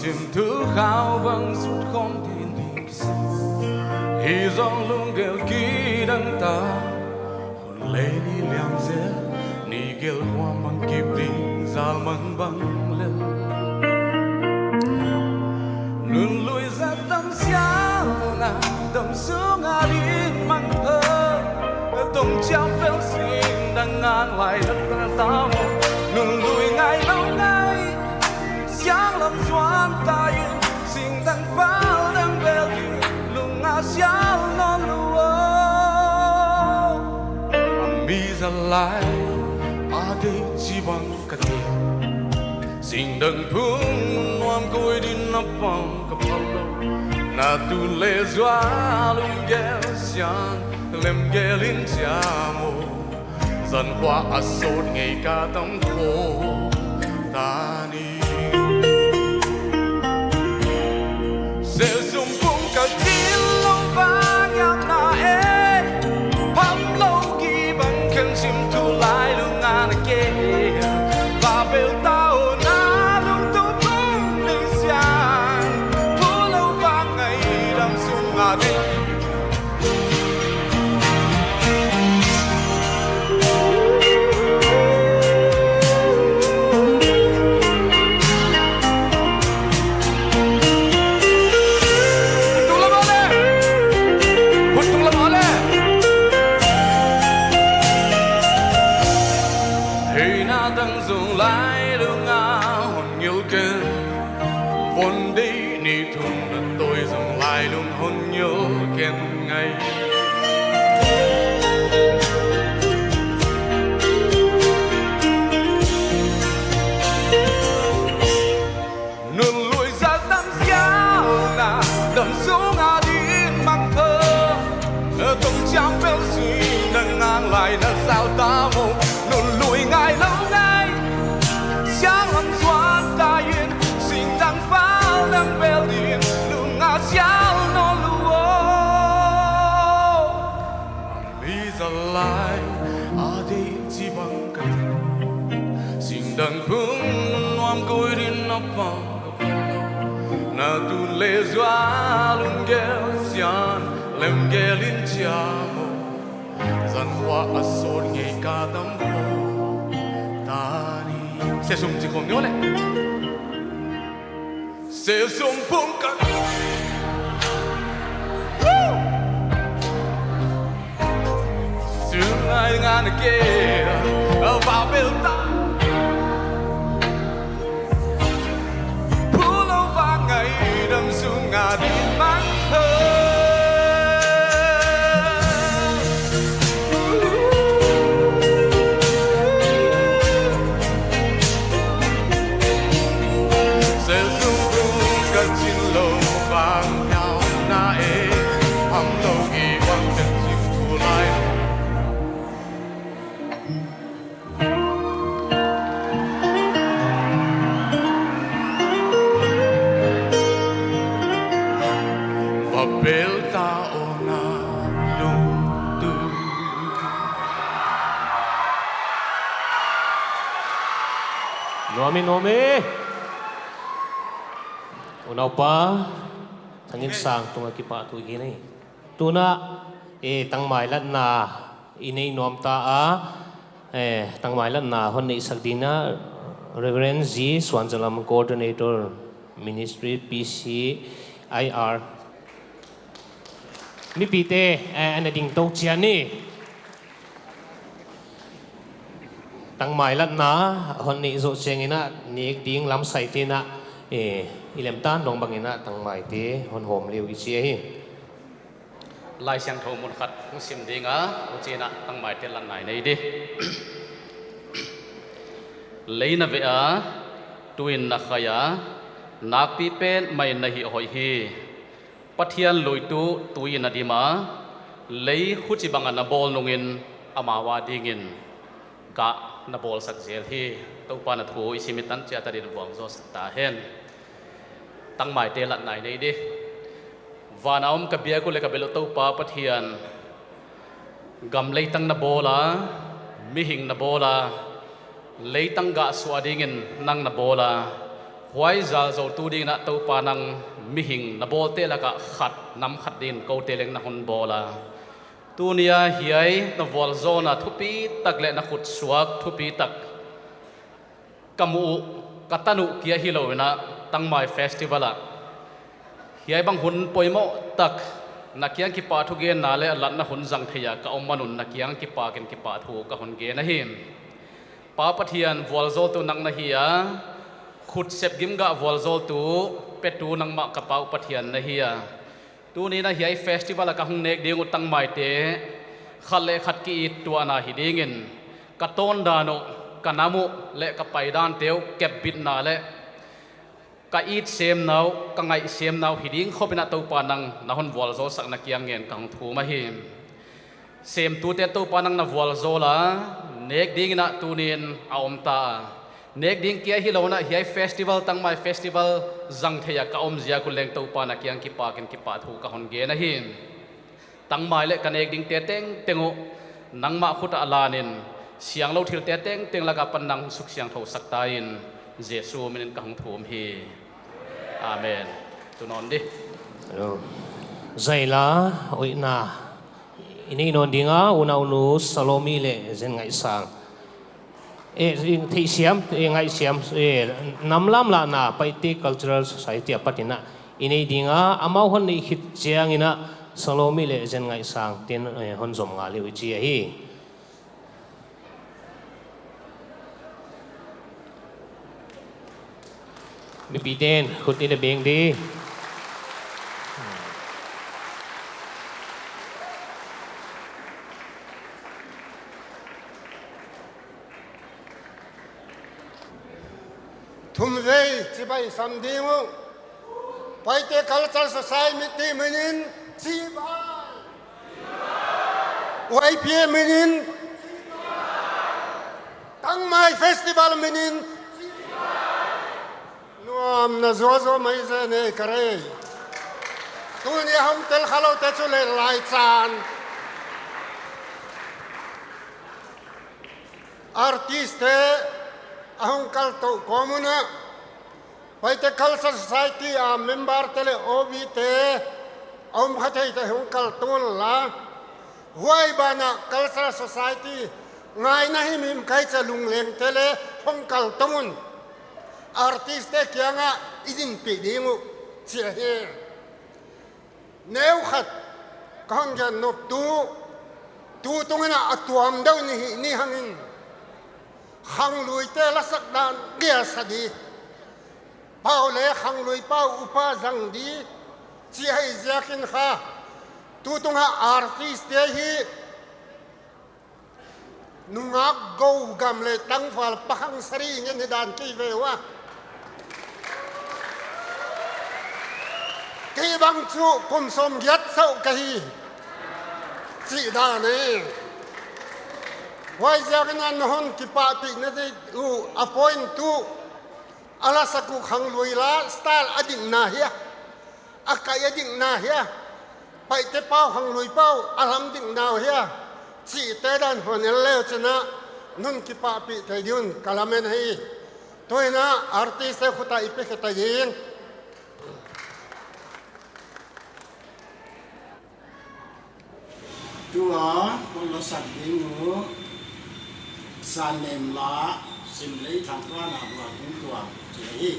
Sim thứ khao bằng suốt không tin đi hi dòng lung gel kỹ đăng ta hồn lê đi liam dễ ni gel hoa mang kịp đi zal mang băng lên luôn lùi ra tâm xiao na tâm sướng à đi mang thơ tông treo véo xin đang ngang ngoài đất ta luôn lùi ngày lâu ngày sáng làm doan ta yêu xin tăng pháo đang bèo đi lùng ngã xiao non lúa mi ra lại à đây chỉ bằng cả tiền xin đừng phun ngoan côi đi nắp vòng cặp lâu na tu lê doa lùng ghé xian lem ghé linh cha mô dần qua à sốt ngày ca tâm khổ ta đi sẽ dùng cùng cả chín lâu vang nhạc na ê thắm lâu ghi bằng khen chim thu lại luôn ngà na kê và bèo tao na luôn tu bông lên xiang thu lâu vang ngày đam sung ngà đi vốn đi ni thùng tôi dừng lại luôn hôn nhớ khen ngày đầm xuống đi mang thơ tung chạm béo suy nâng ngang lại là sao ta mộng nôn lùi ngài lâu ngay sáng làm xoan ta yên xin tăng pháo nâng béo điện lùn ngã sáng nó lùa lý ra lại ở đây chỉ bằng cách xin đừng phương noam côi đi nắp vào na tu le zua lung gel sian lem gelin chamo zan hoa asol nge ka tam ho tani se sum ti khom yo le se sum pum ka sung ai ngan ke va bel ta đâm xuống ngả đi mang thơ sẽ dung dung cả chín lầu vàng nhau na ê hầm lâu kỳ vang chân chim thu lại belta ona luntu Nomi Unaw pa Tangin sang tunga kipa tu gini Tuna tangmailat na Inay nom ta tangmailat na hon na isagdina Reverend Z Swanzalam Coordinator Ministry PC IR mi pite anh ding tàu chian ni tăng mai lát na hòn ni zo cheng ina ni ding lam sai te na ilem tan dong bang ina tăng mai te hòn hom liu i chi hi lai sang thâu một khát sim ding á chi na tăng mai te lan nai nei đi lấy na về á tuin na khaya nak pi pen mai na hi hoi hi pathian loi tu tuin adima lei khuchi banga na bol nungin amawa dingin ka na bol sak zel hi to pa na thu isimitan cha ta ri wang zo ta hen tang mai te lat nai nei di vanaum ka bia ko le ka belo to pa pathian gam lei tang na bola mi hing na bola lei tang ga swadingin nang na bola huai zal zo tu ding na to pa nang mi hing na bol te la ka khat nam khat din ko te leng na hon bola tunia hiai na vol zona thupi tak le na khut suak thupi tak kamu katanu kia hilowena tangmai festival a hiai bang hun poimo tak na kiang ki pa thu gen na le lat na hun jang theya ka omanun na kiang ki pa ken ki pa thu ka hun ge na him pa pathian vol zo tu nang na hiya khut sep gim ga vol zo tu petu nang ma ka pau pathian na hiya tu ni na hiai festival ka hung nek ding utang mai te khale khat ki it tu ana hi dingin ka ton dano kanamu le ka paidan teu kep bit na le ka it sem nau ka ngai sem nau hi ding khopina to pa nang na hon wal zo sak na kiang ngen kang thu ma hi sem tu te to pa nang na wal zo la nek ding na tu nin aom ta nek ding kia hi lo na hiai festival tang mai festival zang theya ka om zia ku leng to pa na kiang ki pa ken ki pa thu ka hon ge na hi tang mai le ka nek ding te teng tengu nang ma khuta alanin siang lo thil te teng teng la ka pan nang suk siang tho sak ta in jesu min ka hong thum hi amen tu non di zaila oina ini non dinga una unu salomi le zen ngai sang thei siam ngai siam namlam la na paiti cultural society apatina ini dinga amau hon ni hit chiang ina salomi le zen ngai sang tin hon zom nga liu chi hi มีปีเต้นขุดนี่เบงดี Thum vei chi bai sam dingu pai te culture society menin chi bai wai pie menin tang mai festival menin nuam na zo zo mai ze ne kare tu ni hom tel khalo te chu le lai chan artiste ahong kalto komuna paite culture society a member tele obi te om khathai te hong kalton la huai bana culture society ngai na hi mim kai cha lung leng tele hong kalton artiste kyanga idin pe dingu chia he neu khat kang ja nop tu tungena atuam dau ni hangin khang lui te la sak dan dia sadi pau le khang lui pau upa jang di chi hai jakin kha tu tunga artist te hi nungak go gam le tang fal pakhang sari ngen dan ki ve wa ki bang chu kum som yat sau ka hi chi da ne why jagan non ki pa ti na de u appoint tu ala saku khang luila style ading na hia akai ading na hia pai te pau khang lui pau alam ding na hia chi te dan hon le chana nun ki pa pi te diun kalamen hi toina artist khuta ipe khata yin tua con lo sạch đi ngủ san nêm lá xin lấy thằng qua nào vừa cũng tua chỉ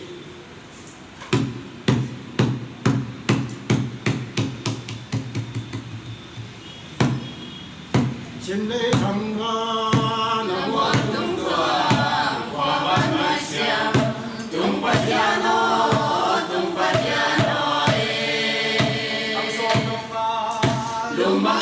xin lấy thằng qua nào vừa cũng tua qua ban mai xiêm tung bát piano tung bát piano thằng son tung ba lung ba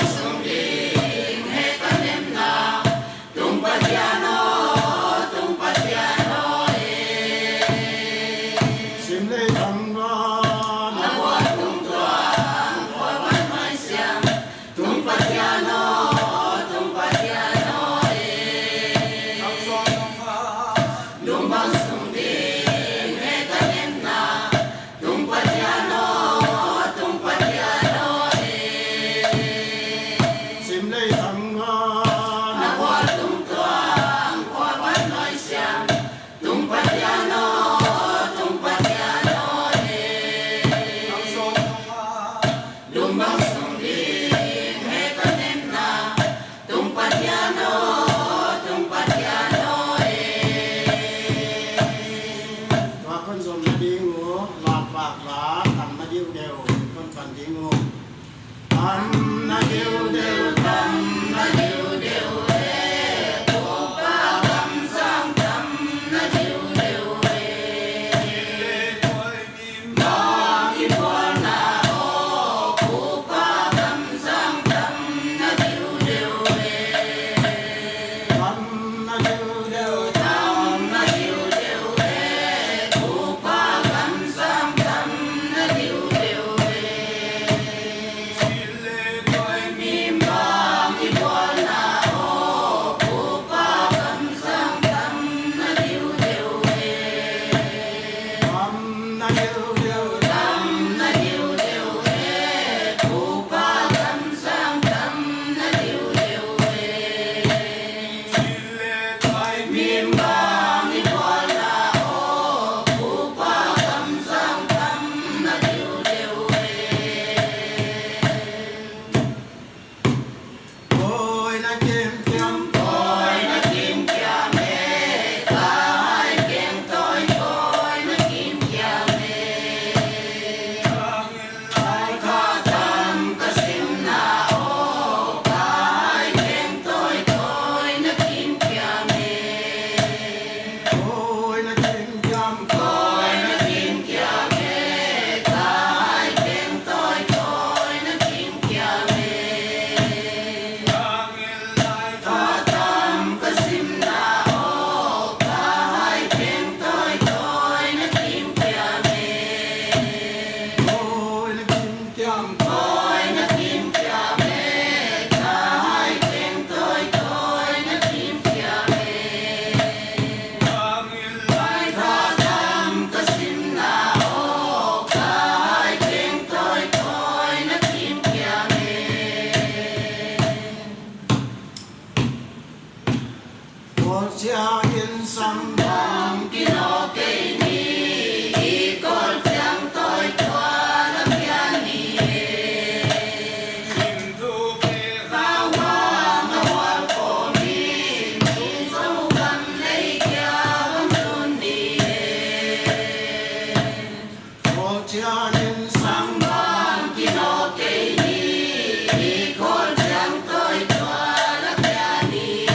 cha yên sam bang kino cây ni con tiếng tôi qua lâm gia ni kim thu về khao hoa hoa phổ mi kim sâu cầm lấy kia bấm xuân đi cha yên sam bang kino cây ni con tiếng tôi qua lâm gia ni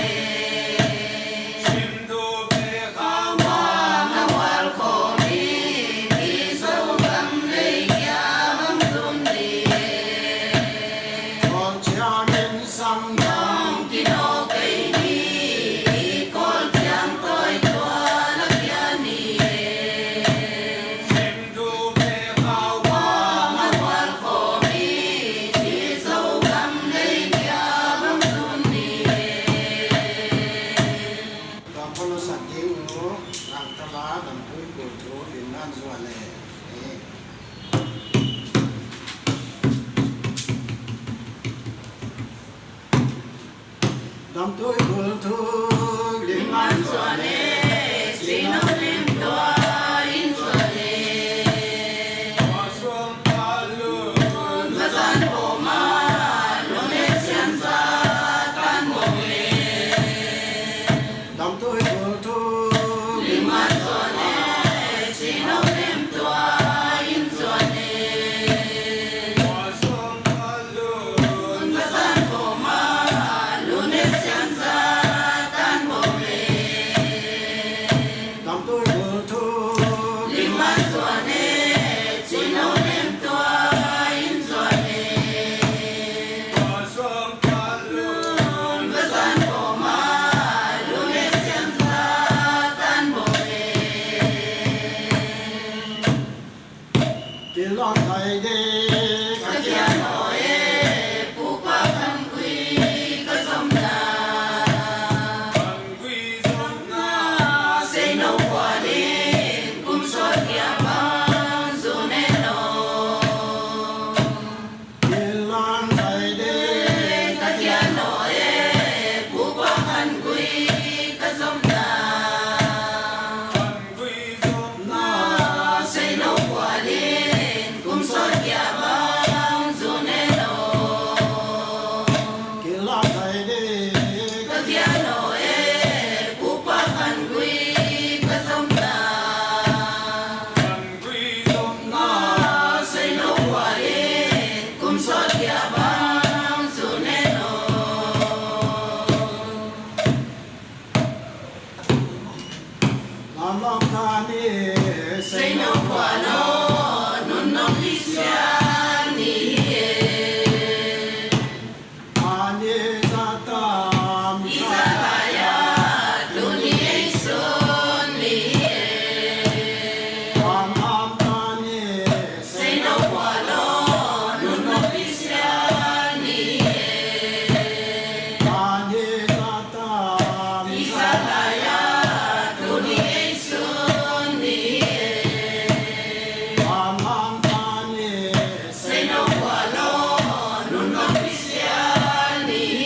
Dam tôi buồn thôi lim man xuân lệ xin nó lim toa in xuân lệ hoa xuân ta luôn và gian hồ ma luôn hết xiên xa tan mộng lệ dam tôi buồn thôi lim man xuân lệ xin nó lim toa in xuân lệ hoa xuân ta luôn và gian hồ ma luôn hết xiên xa tan mộng lệ dam tôi buồn thôi lim man xuân lệ xin nó lim toa in xuân lệ hoa xuân ta luôn và gian hồ ma luôn hết xiên xa tan mộng lệ tiếng loan thầy đi các kia nói phụ qua thân quy các dòng ta thân quy dòng ta xây nấu quả đêm cùng xót kia băng dù nên nô tiếng loan thầy đi các kia nói phụ qua thân quy các dòng ta thân quy dòng ta xây nấu quả đêm cùng xót kia băng dù nên nô tiếng loan thầy đi các kia nói phụ qua thân quy các dòng ta thân quy dòng ta xây nấu quả đêm cùng xót kia băng dù nên nô làm lòng ta ni xây nấu quả nó nun nông đi xa ni ani zata Isabaya dunia son ni am ta ni xây nấu quả nó nun nông đi xa ni ani zata Isabaya dunia son ni am ta ni xây nấu quả nó nun nông đi xa ni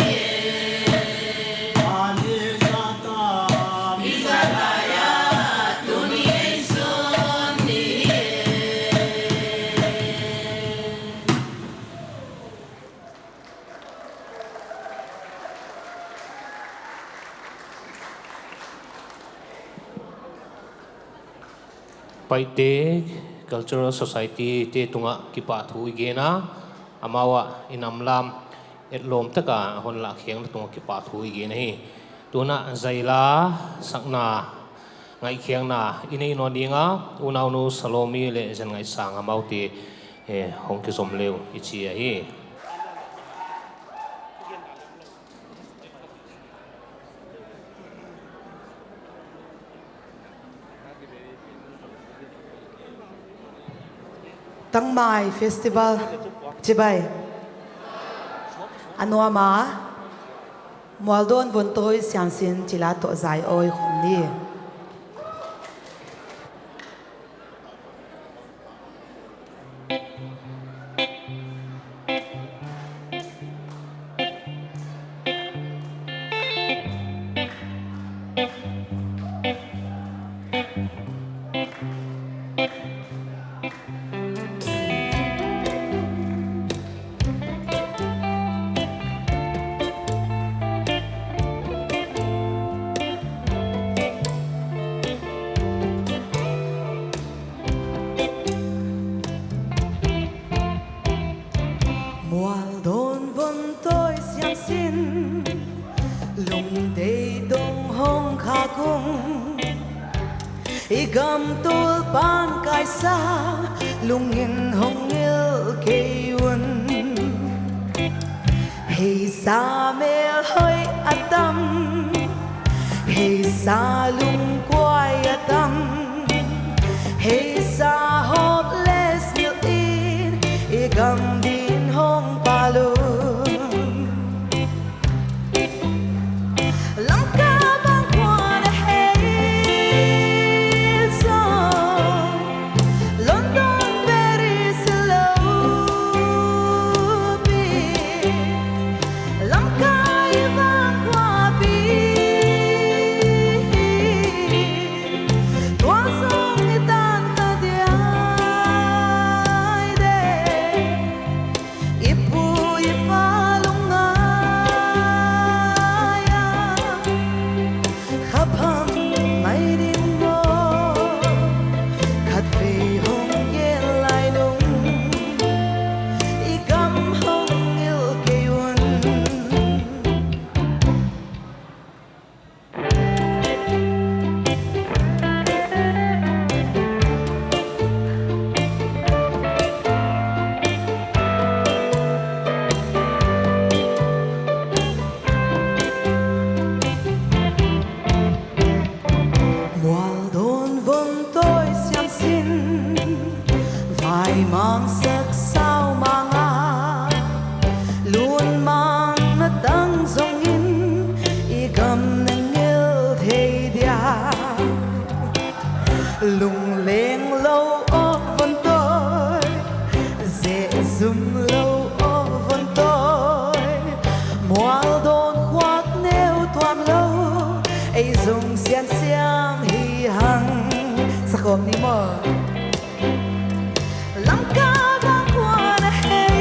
ani zata Isabaya dunia son ni Paite Cultural Society te tunga kipa thu igena amawa inamlam etlom taka hon la kheng tunga kipa thu igena hi tuna zaila sakna ngai kheng na inei no dinga unaunu salomi le zen ngai sang amauti hong ki som leu ichi hi Tang Mai Festival Chibai Anuama Mualdon Vontoi Siamsin Chilato Zai Oi Khumni igam tul pan kai sa lungin hong il keyun hey sa mel hoi atam hey sa lung kwai atam hey sa hopeless nil in igam din hong palun lung lên lâu ô vân tôi dễ zoom lâu ô vân tôi mua đồn khoác nêu toàn lâu ấy dùng xiên xiang hi hằng sắc hôm ni mơ lắm ca vang qua đã hay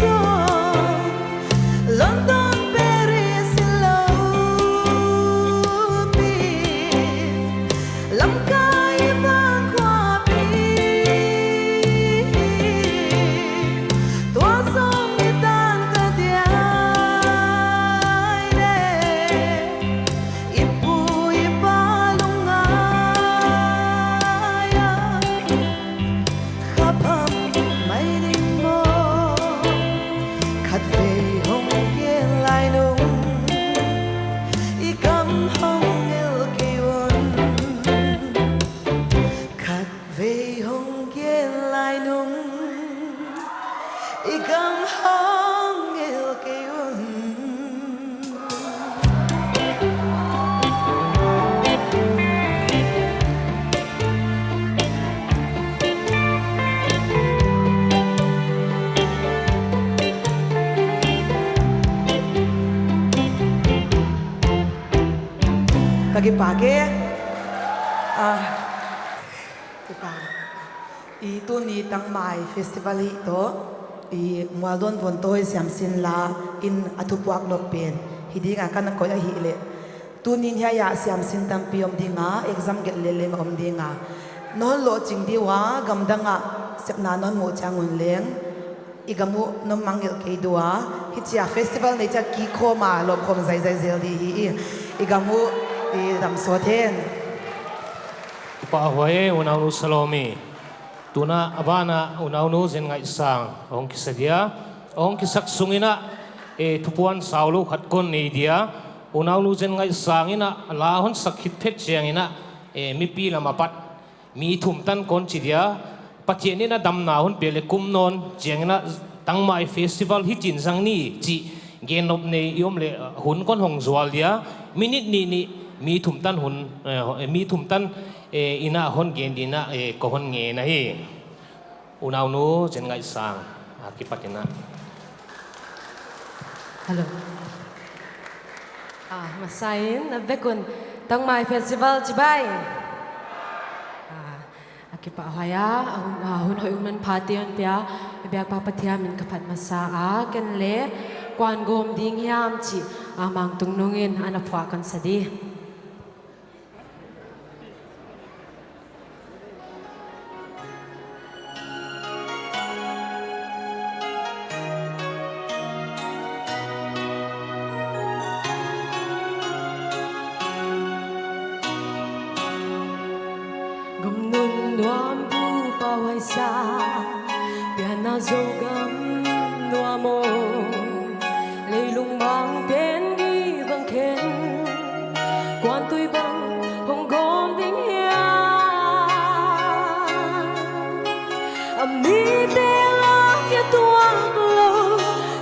rồi London Paris lắm cái vang qua biển tua sông đi tan cả tiếng này ipu ipa lung ai khắp hầm mây đêm mơ khát về hồng kia lại nung i cắm hồng yêu kêu về hồng kia lại nung igam hong il kayun pagi-pagi itu ni tang mai festival ito i mualdon von toy siam sin la in atupuak lok pen hidi nga kan ko ya hi le tunin ya ya siam sin tam piom dinga exam get le le om dinga no lo ching di wa gam danga sepna non mo changun leng igamu no mangil ke dua hitia festival ne cha ki kho ma lo khom zai zai zel di hi igamu i dam so then pa hoye unau salomi tuna abana unau zen ngai sang ong kisadia ong kisak sungina e thupuan saulu khatkon nei dia unau zen ngai sangina la hon sakhit phet chiangina e mi pi lama pat mi thum tan kon chidia pathiani na damna hon pele kum non chiangina tangmai festival hi chin sang ni chi genop nei yom le hun kon hong zwal dia minute ni mi thum tan hun mi thum tan ina hon gen dina ko hon nge na hi unau nu jen ngai sang akipatina hello masain bekun tangmai festival chibai akipa haya hun hoi unan phation pia biak pa pathia min kapat masa ken le kwan gom ding hiam chi amang tungnungin ana phwa kan sadi nuam pu pa wai sa pian na zo gam nuam mo lei lung mang ten gi bang khen quan tôi bang hong gom ding hia mi te la kia tua lo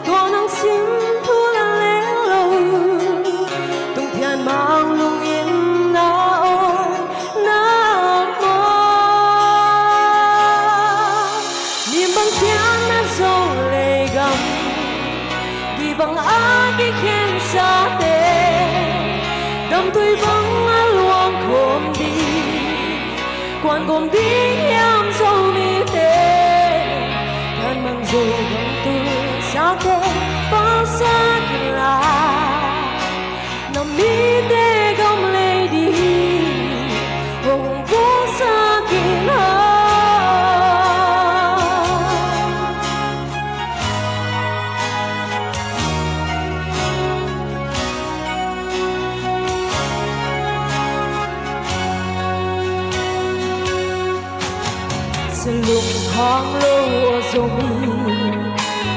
con ang sim thu la le lo tung thian mang lung yên na ôi na mo niềm băng thian na zo le gam gi bang a gi khen sa te đam tôi băng a luang khom đi quan gom đi yam zo mi te kan mang zo gam tu sa te pa sa kila na mi te gam lady hong po sa kila lục khang lô zo mi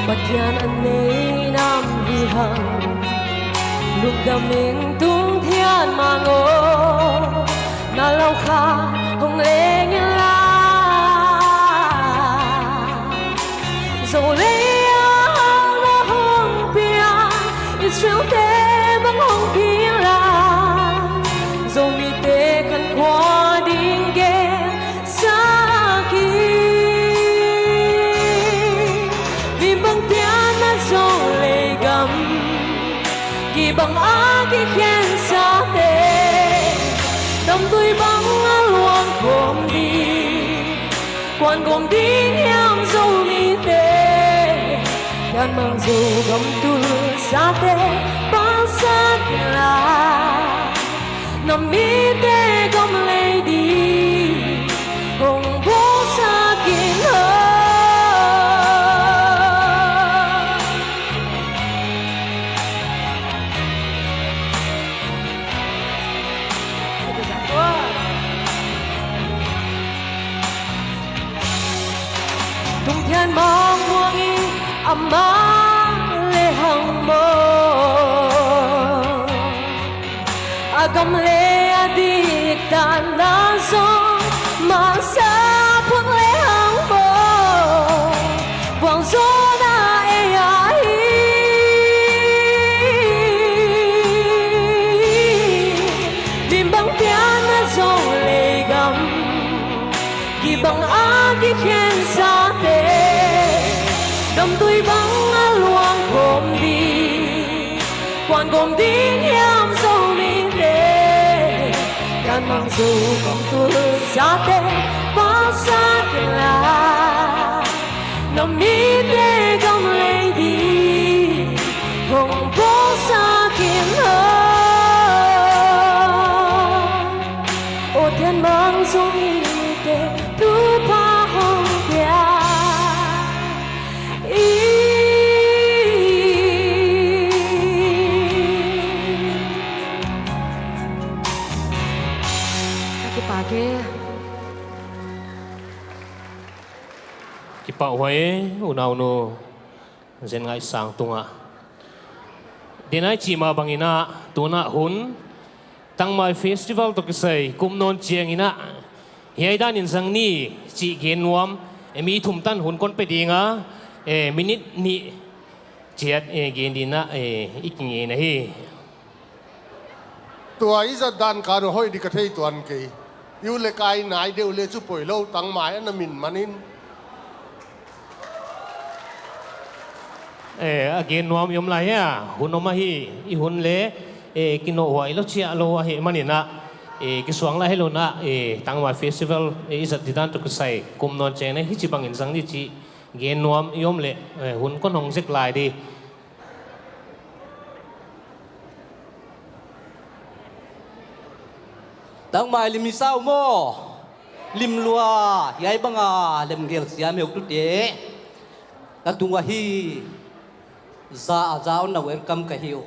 pathian an nei nam vi hằng lục đam mình tung thiên ma ngô na lau kha hong le nghe la zo le na hong pia Israel te bang hong pia la zo mi te kan kwa ding ge sa gi bang a gi khen sa te đam tôi bang a luang khom đi quan gom đi yam zo mi te kan mang zo gam tu sa te pa sa kila nam mi te gam lady hong bo sa kila thiên mong buông y amma le hang mo agam le adik tan na zo ma sa phung le hang mo buang zo na e ai lim bang pian na zo le gam gi bang a gi khen sa te đam tôi băng a luang khom đi quan gom đi yam zo mi te kan mang zo gom tu sa te pa sa kila nam mi te gam lady hong po sa kila o thiên mang zo mi te tu pa hong pia kipa hoye unau no zen ngai sang tunga denai chi ma bangina tuna hun tang mai festival to kisai kum non chiang ina hiai dan in sang ni chi gen nuam emi thum tan hun kon pe dinga minute ni chiat gen dina iking na hi tua iza dan kanu hoi di kathei tuan ke yu le kai nai deu le chu poi lo tang mai an min manin again nuam yom la ya hunoma hi I hun le kino wa ilo chia lo he manina ki suang la hello na tangma festival is at didan to kusai kum non chene hi chi bang in sang ni chi gen nuam yom le hun kon hong jek lai di tang mai lim sao mo lim lua yai banga lem gel sia me ok tu te na tungwa hi za zao na welcome ka hiu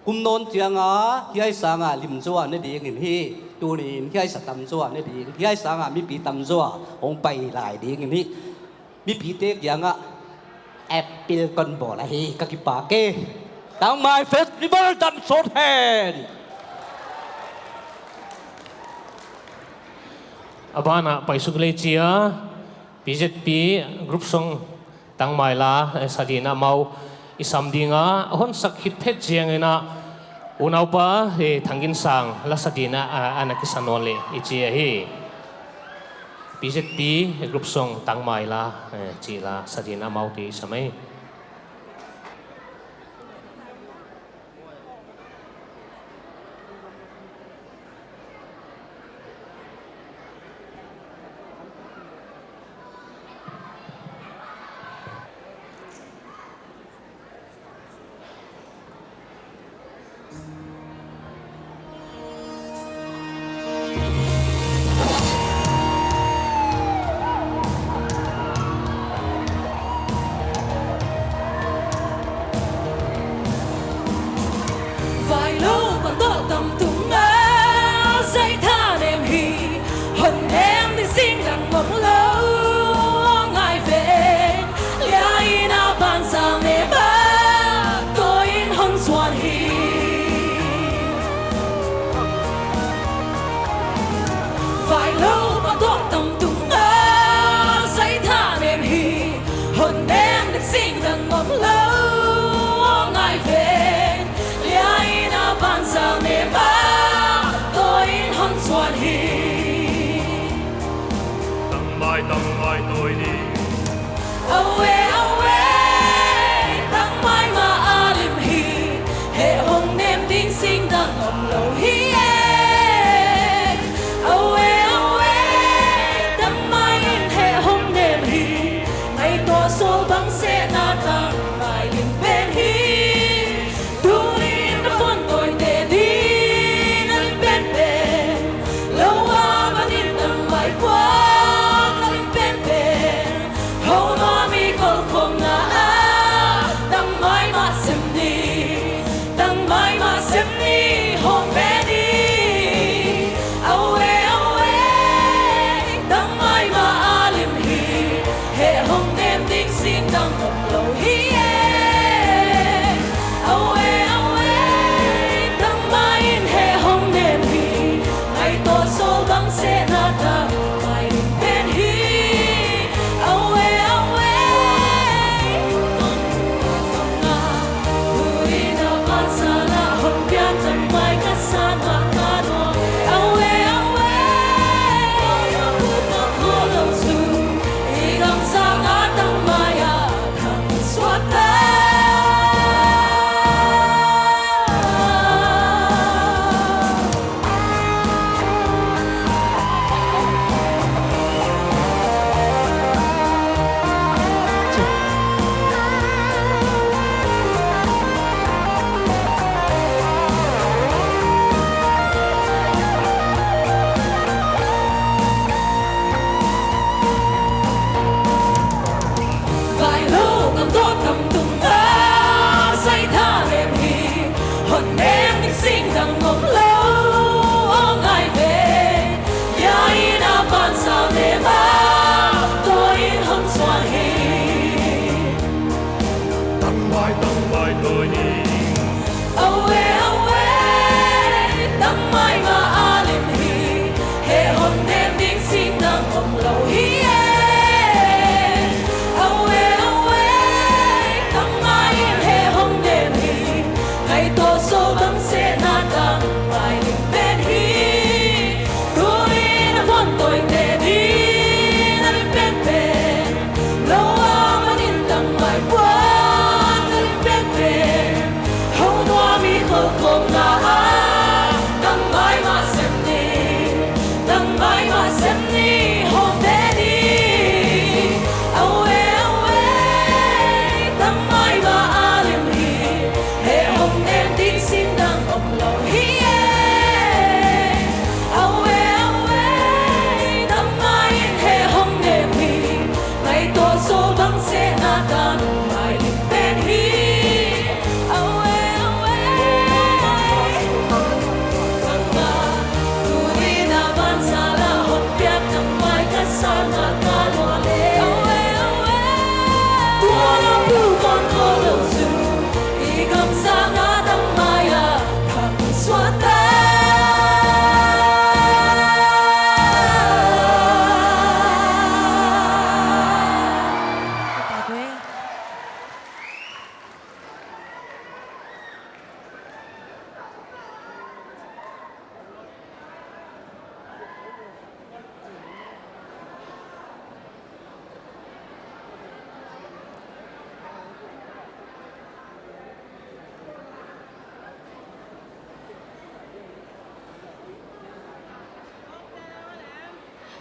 non tiang a hiai sanga lim zoa ne ding in hi tu ni hiai satam zoa ne ding hiai sanga mi pi tam zoa ong pai lai ding in hi mi pi tek yang a apple kon bo la hi ka ki pa ke tang mai festival dam sot hen abana paisuk le chia BZP group song tang mai la sadina mau isam dinga hon sakit phet jiangena unau pa thangin sang la sadina anakisanole ichia hi BZP group song tang mai la chi la sadina mau ti samai vài lâu còn tốt tầm tung á dây tha đêm hi hồn em thì xin đặng một lâu ngày về lại na ban sang nè ba tôi hôn xuân hi vài lâu còn tốt tầm tung á dây tha đêm hi hồn em thì xin đặng một lâu ngày về ban sang nè ba tôi hôn xuân hi tặng mai tôi đi away tặng mai mà a lim hi hệ hồng nem đinh sinh đặng ngọc lâu hi away tặng mai in hệ hồng nem hi ngày to số băng xe na tặng mai lim bên hi lâu qua bên in tầm mai qua bên bên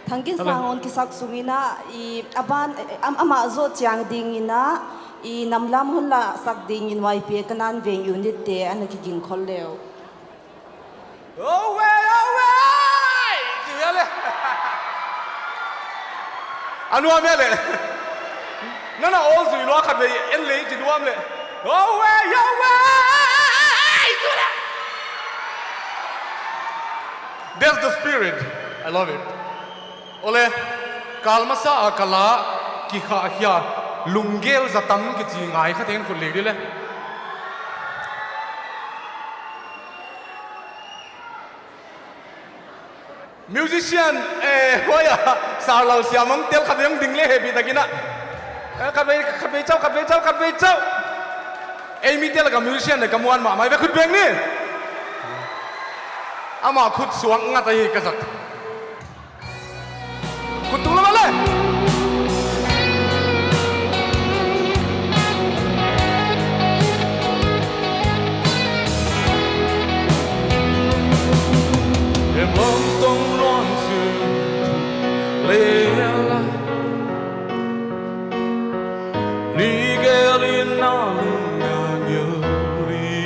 thangkin sangon kisak sungina I aban ama zo chiang dingina I namlam hunla sak dingin YP kanan veng unit te anaki ging kholleo Oh way chữ le anu am le na all zui lo khat ve en le chi duam le oh way that's the spirit I love it ole kalmasa kala ki kha hia lungel zatam ki chi ngai kha ten khul le le musician hoya sao lao xiao mong tel khat yang ding le happy takina khat ve chau ei mi tel ka musician ne kamuan ma mai ve khut beng ni ama khut suang nga tai ka sat khut tu la le em long tong loan su le la ni gelin na lunga nyuri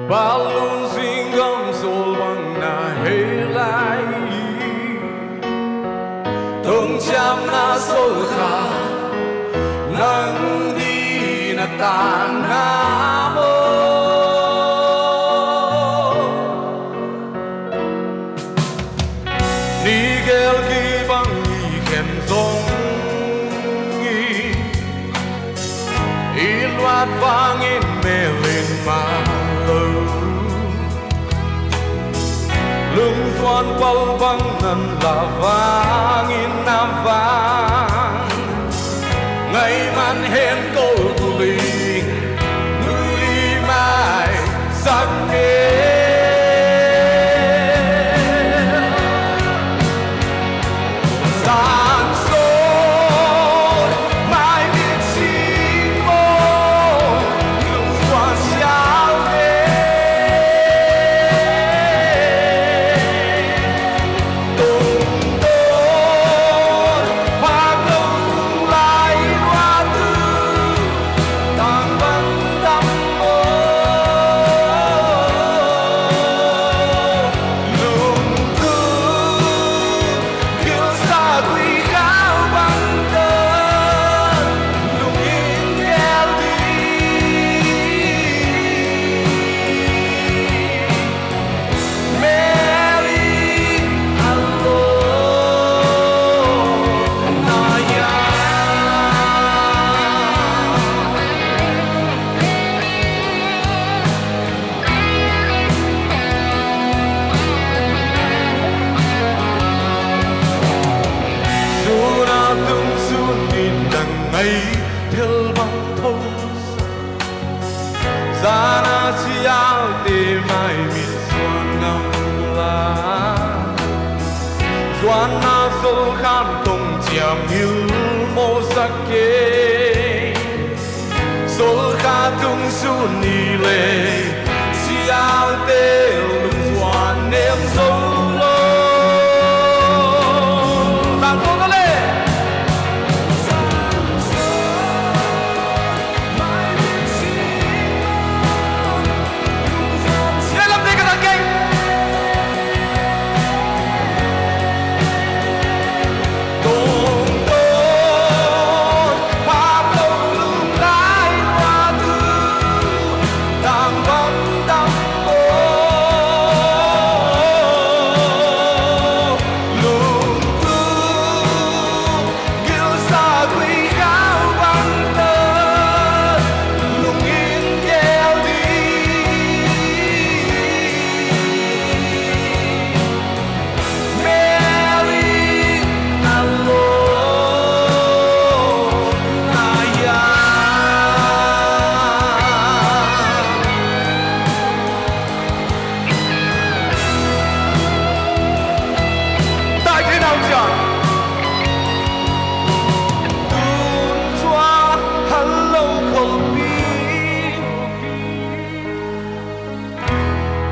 balun singam sol bang na helai tong cham na sol kha nang di na tan na mo Nigel ki bang I khen zong I loạt vang in mê lên mà lưng xoan bao băng nần là vang in nam vang ngày man hẹn câu tu lì người mai sắc nghe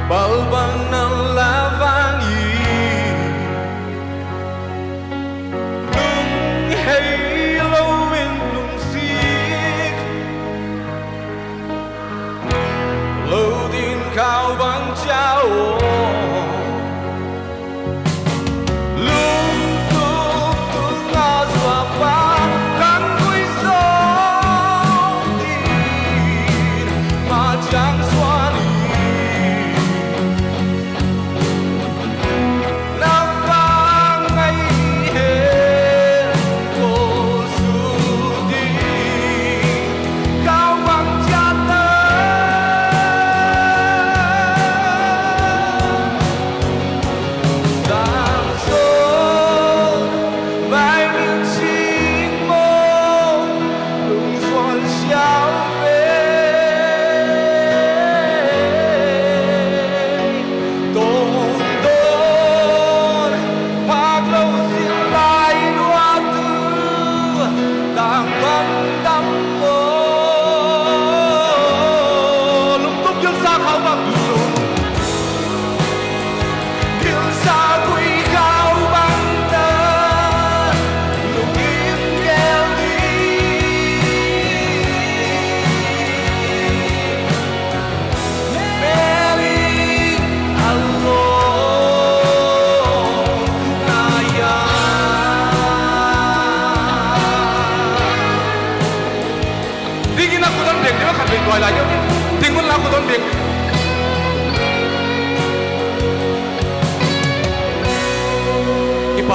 Balbang ng lavang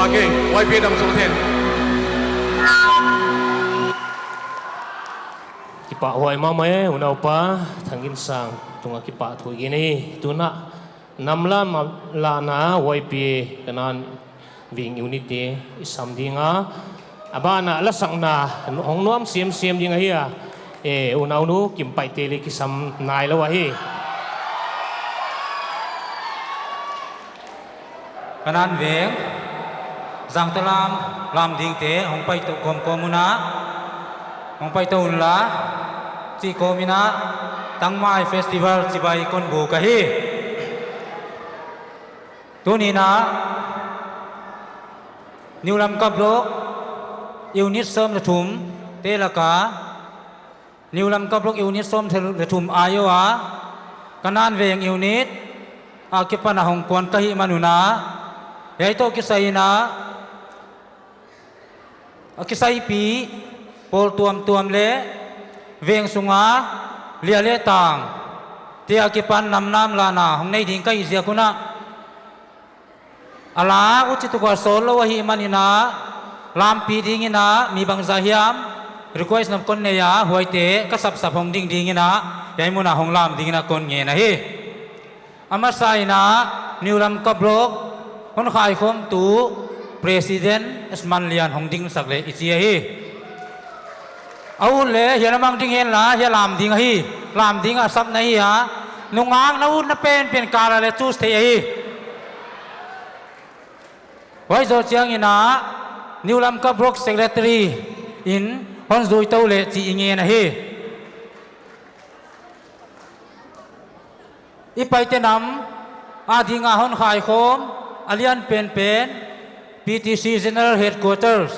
ba ke wai pe dam so then kipa huai ma mai unau pa thangin sang tunga kipa thui gini tuna namla la na wai pe kanan wing unity isam dinga abana la sangna hong nuam siam dinga hiya unau nu kim pai te le kisam nai lo wa hi kanan veng giang talam lam ding te hong pai to kom komuna hong pai to la chi komina tangmai festival chibai kon bu ka hi tunina niulam ka blok unit som la thum te la ka niulam ka blok unit som la thum ayo a kanan veng unit akipana hong kwan ka hi manuna yai to kisaina akisai pi pol tuam le veng sunga lia le tang te akipan nam lana hong nei ding kai sia kuna ala uchitu kwa solo wa hi manina lam pi ding ina mi bang zahiam request nam kon ne ya hoite ka sap hong ding ina yai muna hong lam ding ina kon nge na hi amasaina niulam ka blok hon khai khom tu president asman lian hong ding sak le ichia hi au le hianamang ding hen la ya lam ding hi lam ding a sap na hi ha nungang na un na pen kala le chu the hi wai zo chiang ina niulam ka blok secretary in hon zui to le chi nge na hi ipai te nam adinga hon khai khom alian pen PTC General Headquarters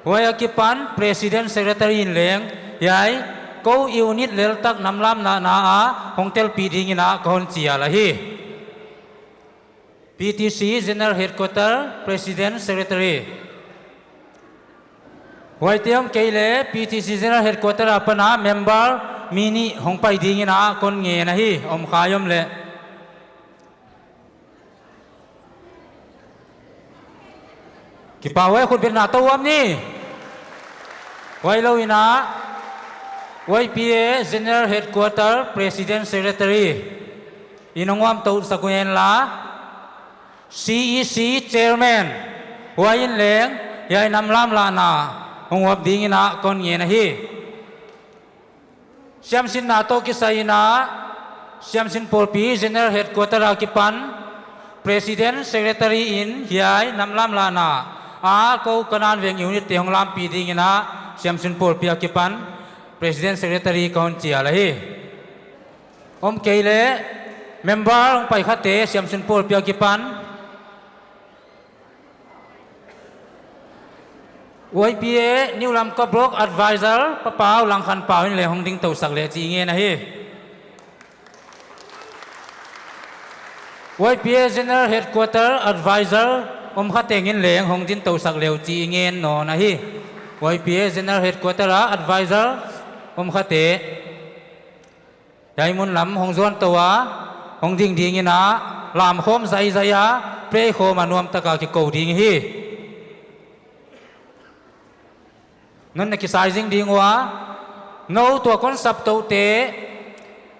Waya kipan President Secretary in leng yai ko unit lel tak namlam na a hongtel piding ina kon chia la hi PTC General Headquarters President Secretary Waitiam keile PTC General Headquarters apana member mini hongpai ding ina kon nge na hi om khayom le kipawe khut bin na tawam ni wai lo ina YPA General Headquarters President Secretary inongwam to sakuen la CEC Chairman wain leng yai namlam la na hongwap ding ina kon nge na hi siamsin na to kisaina siamsin polpi General Headquarters akipan President Secretary in yai namlam la na ko kanan veng unit te hong lam pi ding ina siamsin pol pi akipan President Secretary kaun chia la hi om keile member ong pai khate siamsin pol pi akipan YPA New Lam ka blok advisor papaw lang khan paw in le hong ding to sak le chi nge na hi YPA General Headquarters advisor om khatengin leng hong din to sak leu chi ngen no na hi YPA General Headquarters advisor om khate dai mun lam hong zon towa hong ding ina lam khom zai ya pre khom anuam taka ki ko ding hi non na ki sizing ding wa no to kon sap to te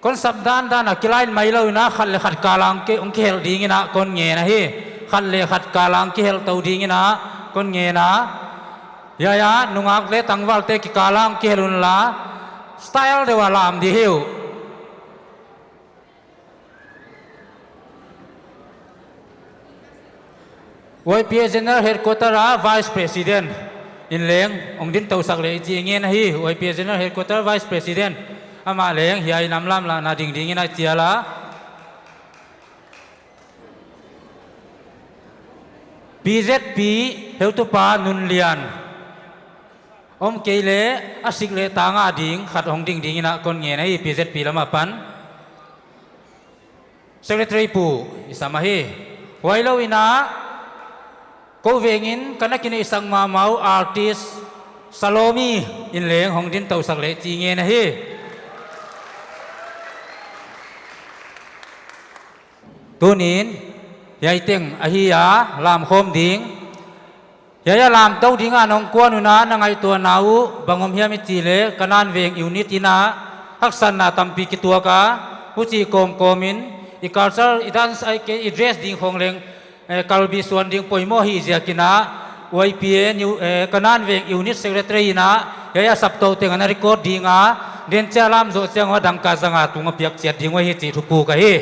kon sap dan akilain mai lo ina khal le khat kalang ke ong khel ding ina kon nge na hi khal le khat kalang ki hel to ding ina kon nge na ya nungak le tangwal te ki kalang ki helun la style de walam di hiu YPA General Headquarters Vice President in leng ong din to sak le ji nge na hi YPA General Headquarters Vice President ama leng hiai namlam la na ding ina chiala PZP heutupa nun lian om keile asik le tanga ding khat hong ding ina kon nge na hi PZP lama pan Secretary pu isamahi wailo ina ko vengin kanakina isang mamau artist Salomi in leng hong din to sak le chi nge na hi tunin yai teng ahia lam khom ding ya lam tau dinga nong kwa nu na nangai tua nau bangom hiam chile kanan veng unit ina aksan na tampi ki tua ka uchi kom komin I culture idan sai ke address ding hong leng kalbi suan ding poimo hi ziakina YPA new kanan veng unit secretary na ya sapto teng ana record dinga den chalam zo chang wa dangka zanga tunga piak chet ding wa hi chi thupu ka hi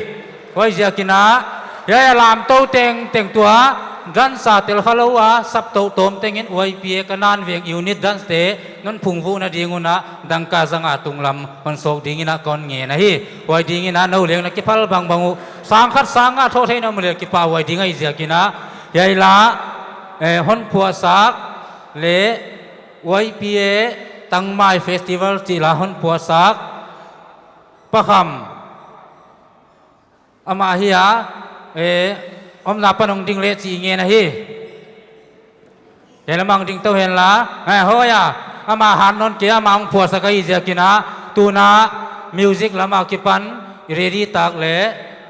oi ziakina ya lam to teng tua dan sa tel halowa sapto tom tengin YPA kanan veng unit dan ste non phungvu na dinguna dangka zanga tunglam konsok dingina kon nge na hi wai dingina no leng na kipal bang bangu sangkhat sanga tho theina mule kipa wai dinga ziakina yaila hon puasak le YPA tangmai festival chila hon puasak pakham ama hiya om na panong ding le chi nge na hi ya lamang ding to hen la hoya ama han non ke ama ong puasa kai ziakina tuna music lama kipan ready tak le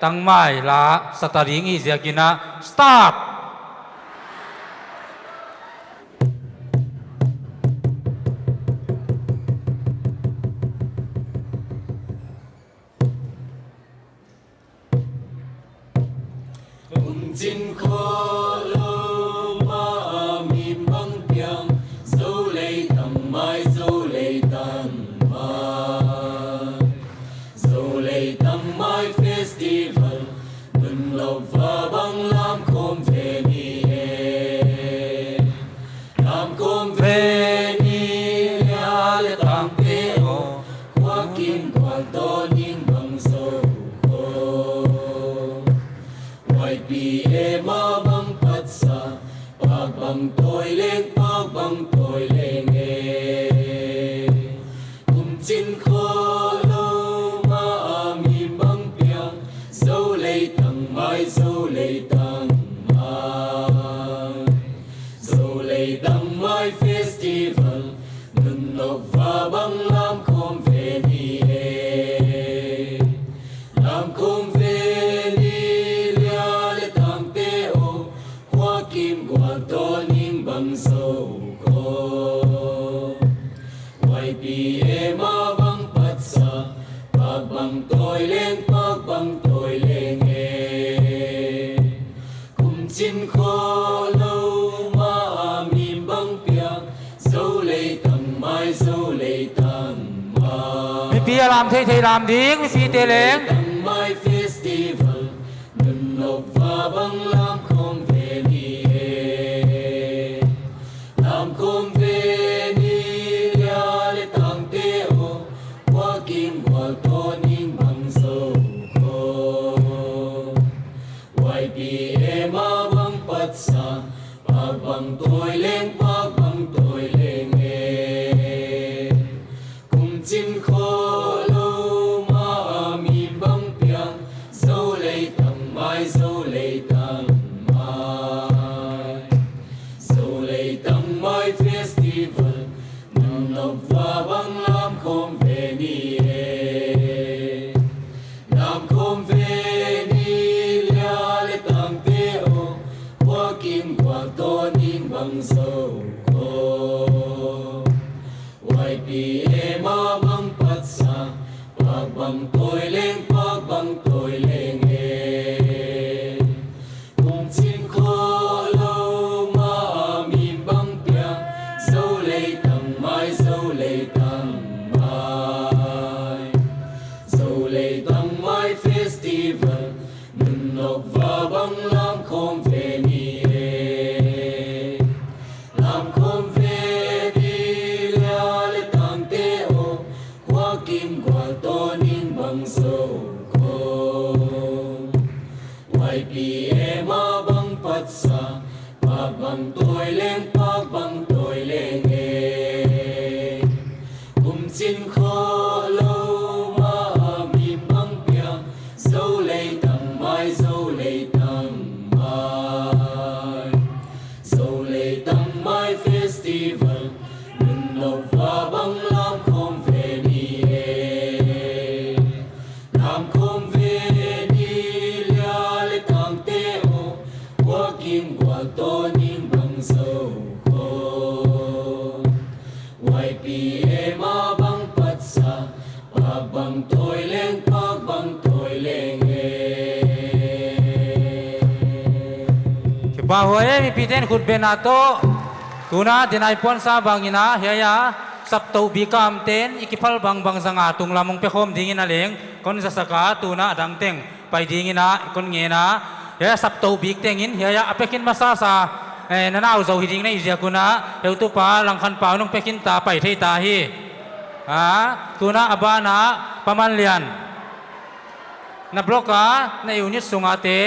tangmai la sataring i ziakina start Jin kho lo ma mi bang piang zo lei tam mai zo lei tan mai festival nun lo va bang lam kom ve ni e lam kom ve ni ya le tang te o kwa kim kwa to ning bang so YPA ma bang pat sa pag bang toy leng e kum chin kho lo ma mi bang piang zo lei tang mai zo lei tang mai festival nun lo va bang lam kom ve ni e lam kom ve kim qua to ning bang so ko YPA ma bang pat sa pag bang toy leng e kum chin kho lo ma mi bang pia zo lei tang mai mi pia lam thei lam ding mi si te leng tang mai festival nun lo va bang lam kom ve ni kom ve ni ya le tang te o kwa kim kwa to ning bang so ko YPA ma bang pat sa pag bang toy leng e kum chin kho lo ma mi bang piang zo lei tang mai mai festival nun lo va bang lam kom ve ni e lam kom ve ni ya le tang te o kwa kim kwa to ning bang so ko YPA ma bang pat sa pag bang toy leng e kum chin kho lo ma mi bang piang zo lei tang mai festival nun lo va bang lam kom ve ni e lam kom ve ni ya le tang te o kwa kim kwa to ning bang so ko YPA ma bang pat sa pag bang toy leng e kum chin kho lo ma mi bang piang zo lei tang mai festival nun lo va bang lam kom ve ni e lam kom ve ni ya le tang te o kwa kim kwa to ning bang so pa hoye mi piten khut benato tuna dinai pon sa bangina heya sap to bikam ten ikipal bang zanga tung lamong pe khom dingina leng kon sa saka tuna dang teng pai dingina kon ngena heya sap to bik tengin heya apekin masa sa nanau zo hiding na izia kuna heu tu pa langkhan pa nong pekin ta pai thei ta hi tuna abana pamanlian na bloka na unit sungate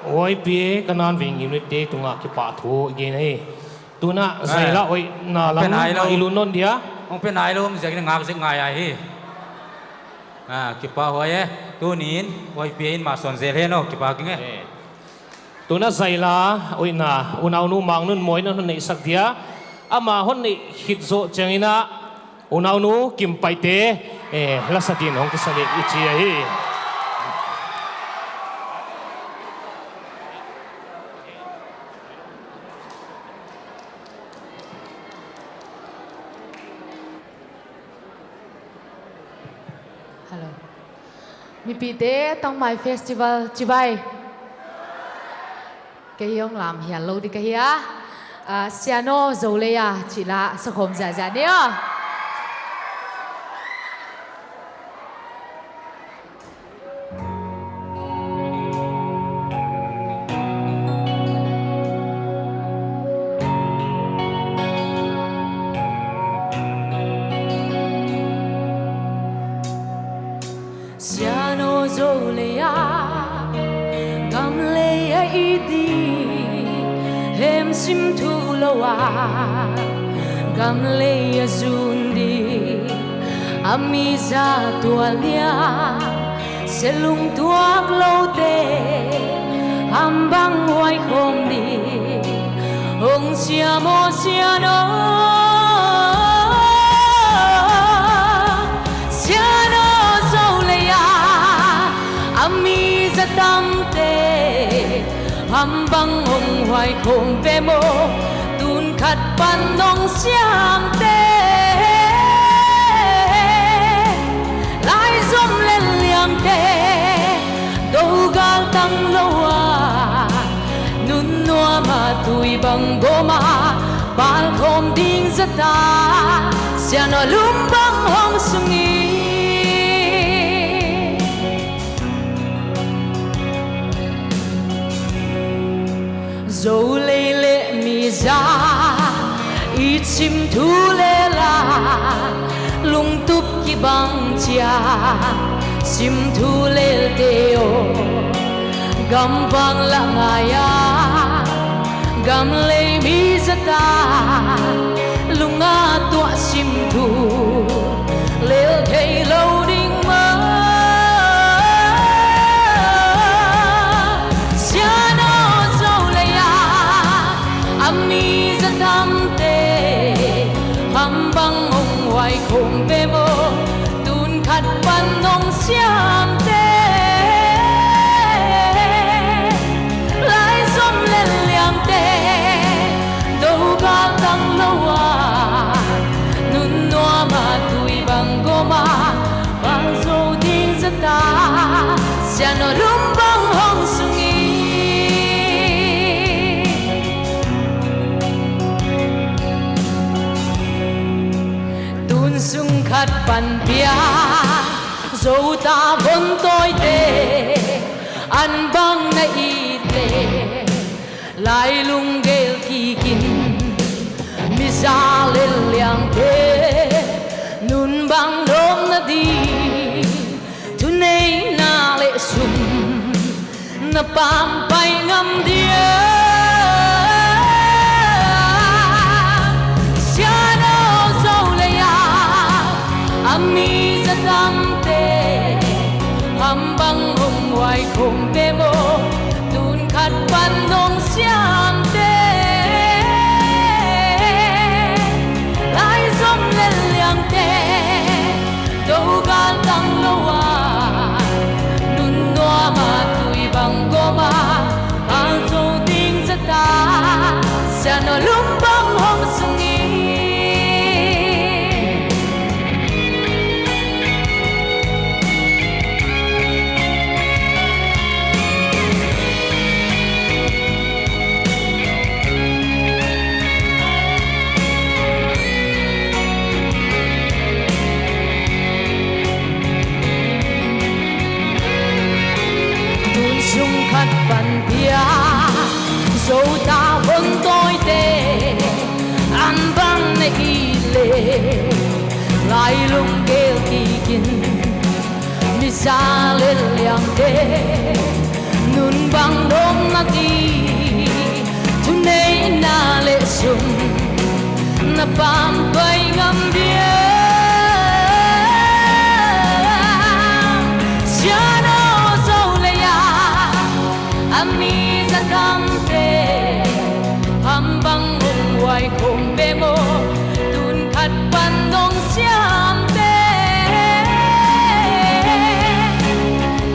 oi pi kanan ving unit te tunga ki pa thu ge nei tuna zaila oi na lang na ilunon dia ông pe nai lo ông zek ngak zek ngai ai hi ki pa hoye tunin oi pi in ma son zel he no ki pa ki nge tuna zaila oi na unau nu mang nun moi nun nei sak dia ama hon nei hit zo changina unau nu kim pai te la satin hong ki sale ichi hi mi pi te tong mai festival chi bai cái hiong làm hiền lâu đi cái hia siano dầu lê chỉ là sắc hồng giả giả nhé sim thu loa gam le azundi amiza tualia selung tuak lâu te ambang hoài khom đi hong sia mo sia no dâu le ya amiza tam te ambang hong hoài khom ve mo tun khat pan nong siam te lai zum lên liang te đâu gal tăng lâu nun noa mà tui bang goma bal khom ding zata sia no lum bang hong sungi dâu lê lệ mi ra ít chim thu lê la lung tup ki bang chia sim thu lê teo gam bang la ngaya gam lê mi zata lunga tua sim thu lê thei lâu ding mơ ami zatam te ham bang hong hoài khom ve mo tun khat pan nong siam te lai som lên liang te đâu ga tăng lâu nun noa mà tui bang goma bang zo ding zata sia no rum bang hong sungi sung khát pan pia dâu ta vốn tôi tê ăn băng na y tê lại lung gel kỳ kin mi ra lên liang tê nun băng đom na đi tu nei na lệ sum na pam bay ngam dia ami zatam te ham bang hong hoài khom ve mo tun khat pan nong siam te lai som lên liang te đâu gan tăng lâu nun noa mà tui bang goma khát bần bia dẫu ta vẫn tôi tê ăn vang này lệ lại lung kêu kỳ kinh mi xa lên liang tê nun bang đom na đi tu nei na lệ sum na pam bay ngam bia siano zo le ya ami za kam te ham bang mong wai khom be mo tun khat pan dong siam te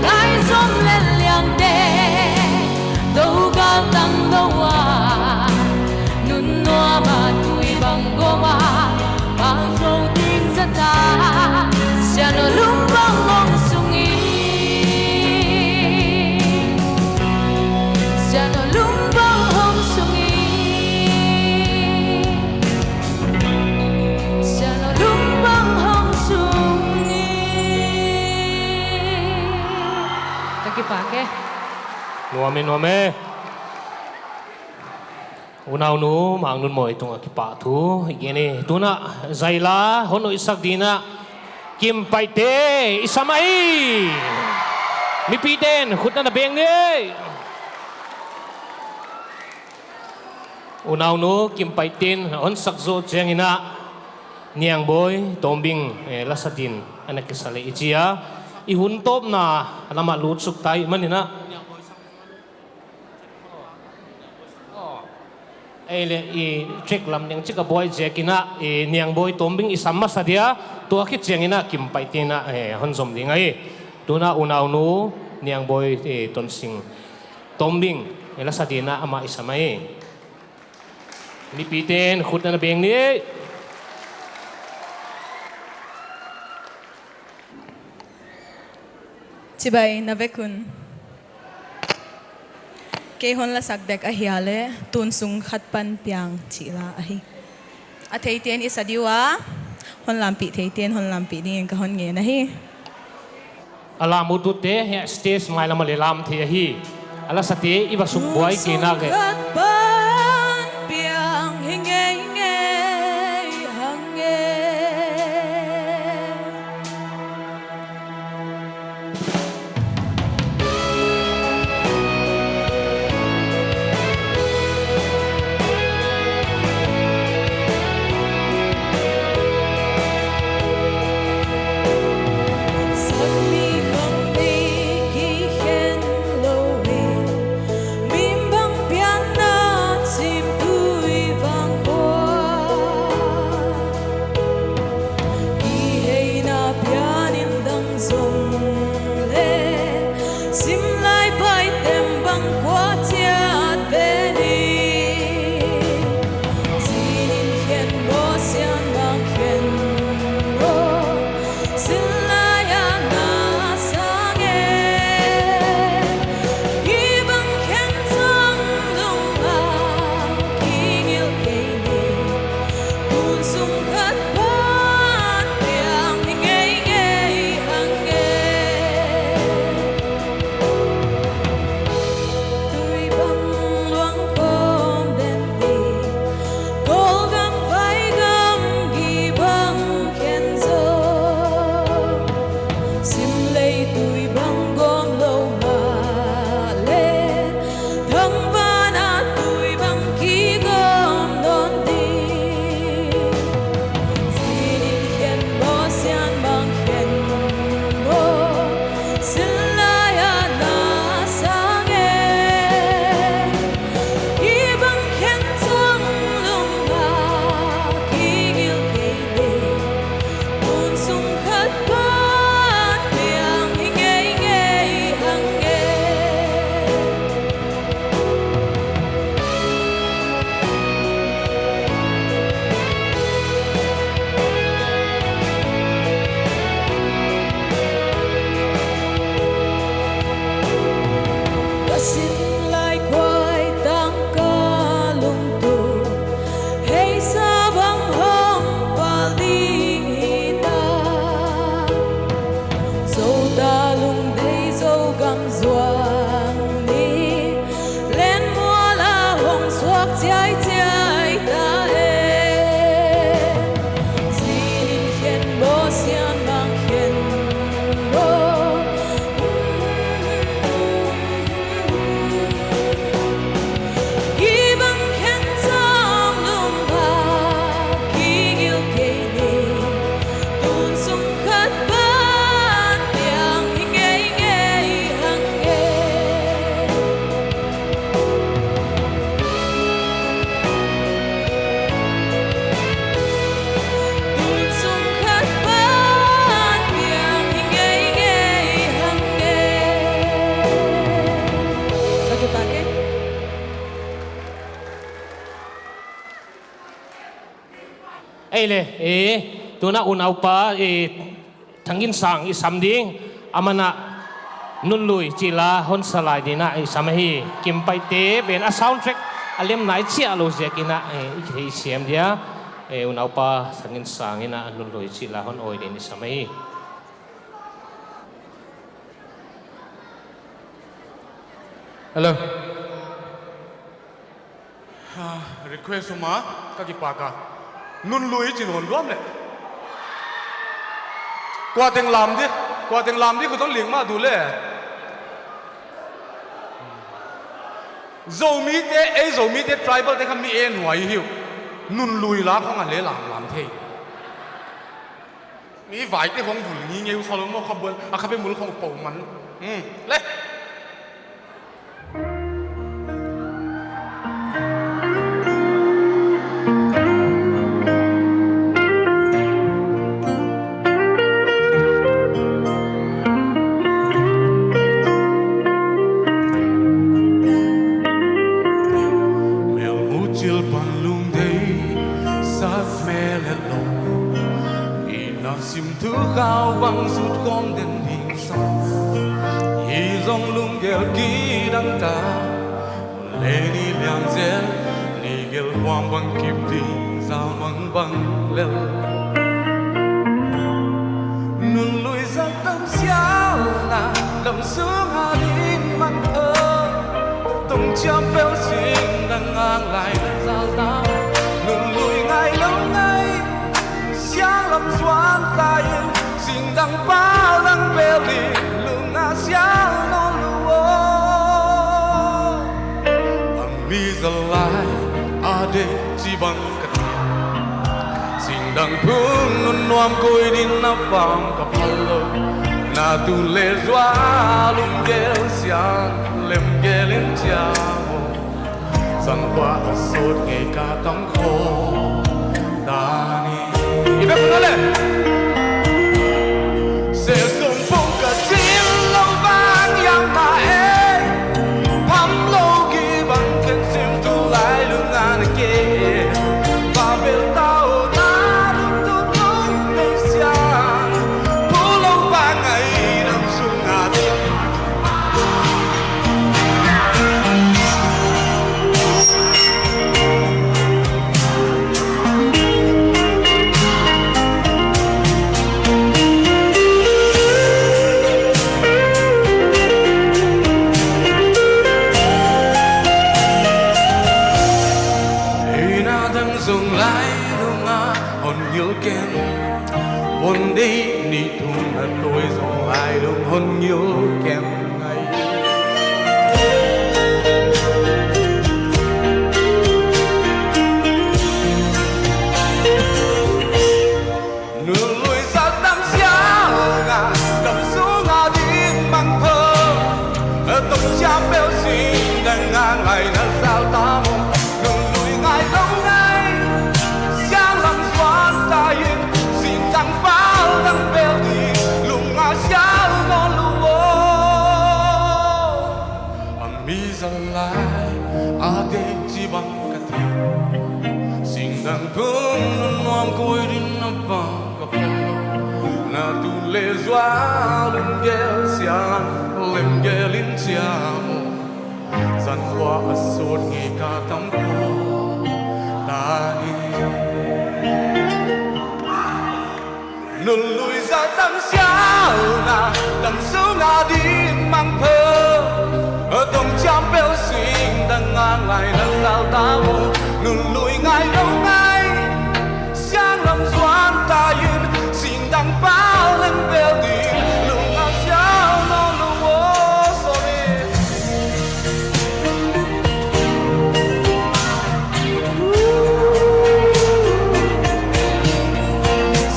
lai som le liang te đâu ga tang đâu à nun noa ma tui bang go ma bang zo ting za ta siano lung bang mong sungi siano lung bang hong sungi siano lung bang hong sungi Takipake. Nuame unau nu mang nun moi tung akipa thu igene tuna zaila hono isak dina kim paite isamai mi piten khutna na beng ni unau nu kim paitin on sakzo chengina niang boy tombing lasatin anak kisale ichia ihun top na alama lut suk tai manina ele i check lam ning chika boy jekina e niang boy tombing isamma sadia to akhi chengina kim paitina honzom dingai tuna unau nu niang boy tonsing tombing ela sadina ama isamai mi piten khutna na beng ni Chibay navekun Kehon la sagdek ahiale tunsung khatpan piang chila ahi atheiten isadiwa hon lampi theiten hon lampi ding ka hon nge na hi ala mudute he stage mai lama le lam the hi ala sate iba suk boy ke na ge khatpan piang hinge hinge hange dâu ta lung đây dâu găm doang đi ai le tu na un au pa thangin sang isam ding amana nun lui chi la hon salai dina isam hi kim pai te ben a soundtrack alem nai chia lo je kina i siam dia un au pa thangin sang ina nun lui chi la hon oi din isam hi hello request ma kakipaka nun lui chin hon gom le qua tiếng làm đi của tôi liền mà đủ lệ dầu mi thế tribal thế không mi en hoài hiểu nun lui lá không ăn lẽ làm thế mi vài cái không vui như nhiều sau đó không buồn không biết muốn không bầu mắn lệ cao băng rút gom đến hình sông hi dòng lung gel kỹ đăng ta lê ni liang zel ni gel hoang băng kịp đi giao băng băng lel nun lùi ra tâm xiao là đầm sướng hà đi mặn thơ tung chiam béo xinh đang ngang lại giao tao nun lùi ngày lâu ngày sáng làm xoan ta yên xin đăng bao đăng bèo đi lưng ngã sáng non lúa ami zalai ade chỉ bằng cắt xin đăng phun non noam coi đi nắp vàng cặp hello na tu lê doa lung gel xiang lem gelin chiamo sang qua sốt ngày ca tắm khô dani ibe kunale sẽ dùng phong cả chiến lâu vang yang mà thăm lâu khi bằng khen sim tu lại lưng ngàn kia và bên tao ta lúc tu lúc ngày sáng phố lâu vang ngày nằm xuống ngà tiếng dùng lại đúng à hồn nhớ kém hồn đi đi thùng là tôi dùng lại đúng hồn nhớ kém ngày nửa lùi ra tâm xia ngà đầm xuống ngà đi mang thơ tông cha béo xì đang ngang ngày đã sao ta mong nửa lùi ngày lâu đang bèo đi lùng ngã sáng non lúa ami zalai ade chỉ bằng cắt xin đang thương non coi đi nắp vàng cặp hello na tu lê doa lung gel xiang lem gelin chiamo gian hoa sốt ngày ca tắm khô ta đi nun lùi ra tâm xiao na đằng sướng ngà đi mang thơ ở tông chạm béo xinh đang ngang lại đang sao ta vô nun lùi ngày lâu ngày sáng làm doan ta yên xin đăng bao lên béo đi lùng ngà xiao nó lúa sorry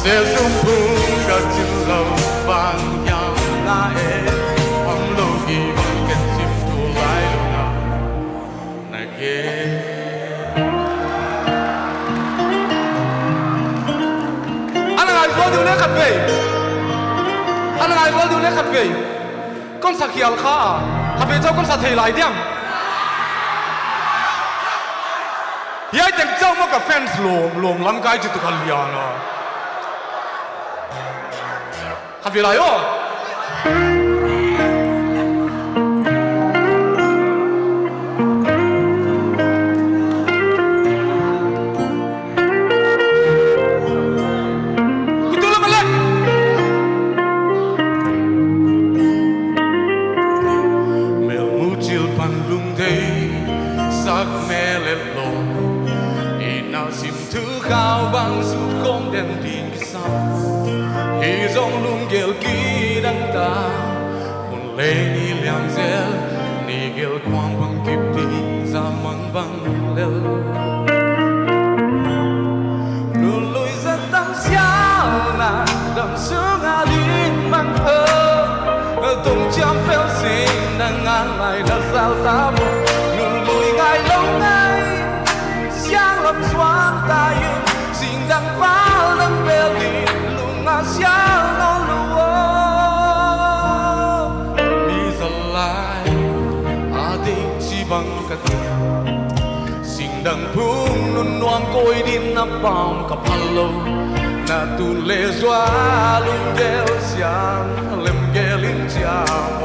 sẽ dùng chim lâu vang yang na om lâu kỳ bằng kết chim thu lại luna na ghê anh ngài có điều này khát về con sạc hiền khá khát về cho con sạc thầy lại điểm hi ai teng chau ma ka fans lom lam kai chi tu khal ya na khavi la yo cao vang suốt không đèn điện sao hi dòng lung gel kỳ đăng ta hồn lê ni liang zel ni gel quang băng kịp đi ra mang băng lel luôn lùi rất tâm xiao na đậm sương a linh mang thơ tung chăm phèo xinh đang ngang lại đã sao ta buồn luôn lùi ngày lâu ngày xiang lắm xoan ta yêu đang phá lâm bèo đi lùng ngã xiao nó lúa mi giờ lại đi chỉ bằng cả tiền xin đằng phung nun noang côi đi nắp bom cặp hello na tu lê doa lung gel xiang lem gelin chiao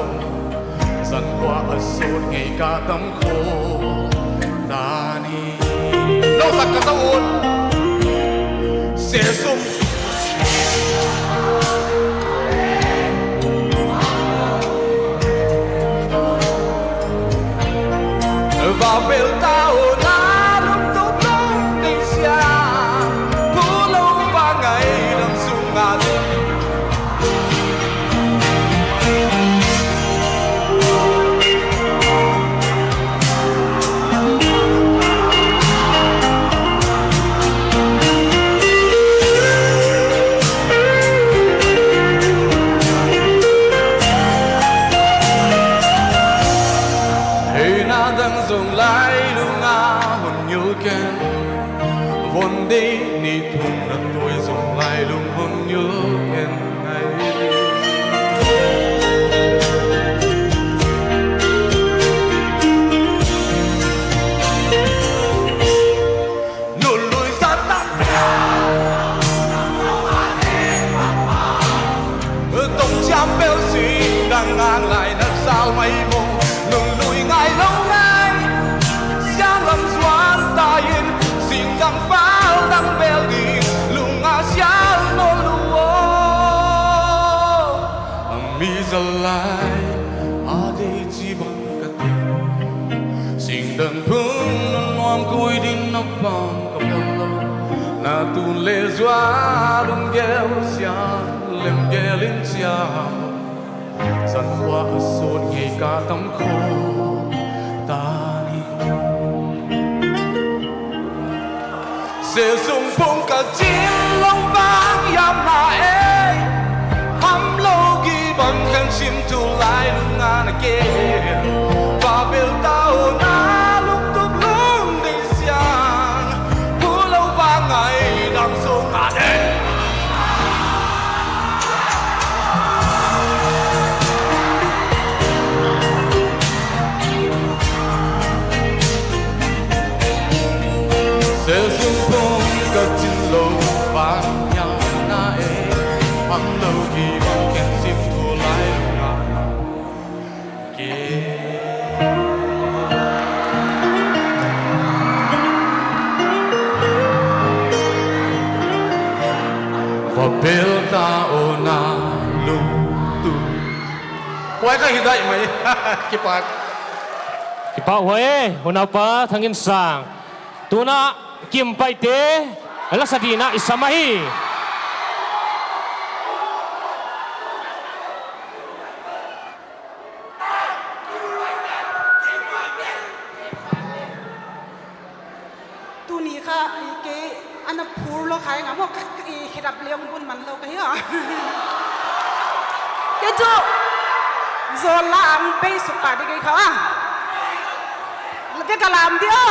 dần qua ở sốt ngày cả tấm khô ta ni đâu sạc cả tao ôn sẽ sung và bèo tao na lúc tốt lắm tình xa phố lâu và ngày đang sung ngả đêm dòng lại luôn ngã hồn như kén vốn đi ni thùng lần tôi dòng lại luôn hồn như kén ngày luôn lùi ra tắt tổng chạm béo xì đang ngang lại nó sao mây mù luôn lùi ngày lâu đang pháo đang bèo đi lùng ngã xiao nó lúa mi giờ lại đi chỉ bằng cả tiền xin đừng phun non ngoan cùi đi nắp bom cặp hello na tu lê doa lung gel xiao lem gelin chiao dần qua sốt ngày cả tấm khô ta sẽ dùng phong cả chiến long vang yam na e ham lo gi bằng khăn sim tu lại lung ngàn kê và bel tao na lúc tục lung đi xiang phố lâu vang ngày đang sông ngàn e sẽ dùng phong cả chiến lâu vang yam na e ham lo gi bằng khăn sim tu lại lung ngàn kê và bel tao na lung tu quay cái hiện đại mày cái bảo huế hôm nào pa thangin sang tu na kim pai te ala sadina isamahi tu ni kha ke ana phur lo khai ngam ka khirap leong bun man lo kai ha ke jo zo la ang pe su pa de kai kha la ke kalam dia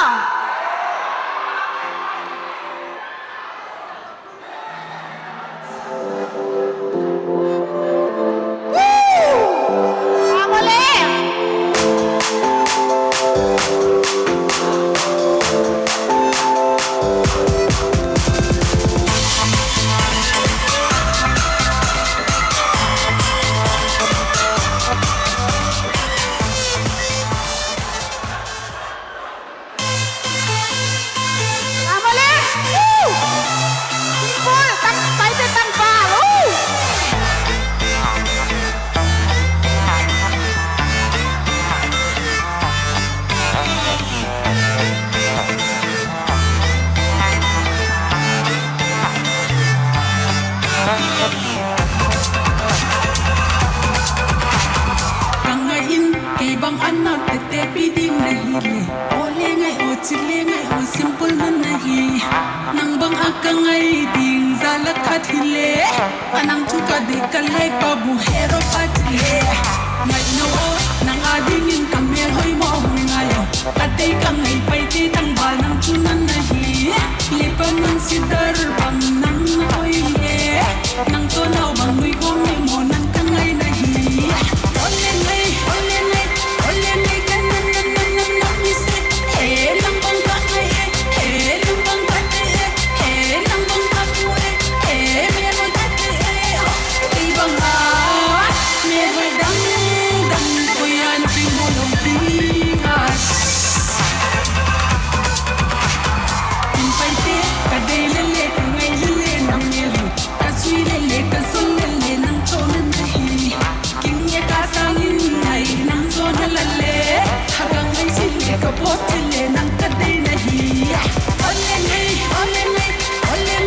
te piding nahi le o le ngai o chile ngai o simple man nahi nang bang akangai ding zala khat hile anang chu ka de kalai pa bu hero patile mai no nang ading in kamel hoi mo ngayo kate kangai pai te tang bal nang chu nan nahi le pa nang sidar bang nang hoi le nang to nau bang nui ko ngai mo nang kangai nahi ole ngai kan nan nan nan nan nan mi se e lang bang ka ngai e lang bang ka te e lang bang ka ku e me mo ta te e bang a me mo dang dang ko yan pi mo long pi as in pai te ka de le le ka ngai le nang me lu ka sui le ka son le nang to nan nahi king ye ka sang in nai nang so na le hagang ngai sin le ka post le nang ka de nahi ole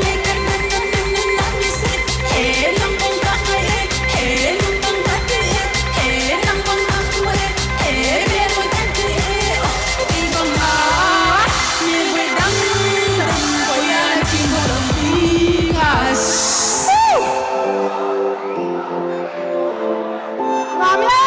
ngai kan nan nan nan nan nan mi se e lang bang ka ngai e lang bang ka te e lang bang ka ku e me mo ta te e bang a me we dang dang ko yan king mo long pi as Ramya!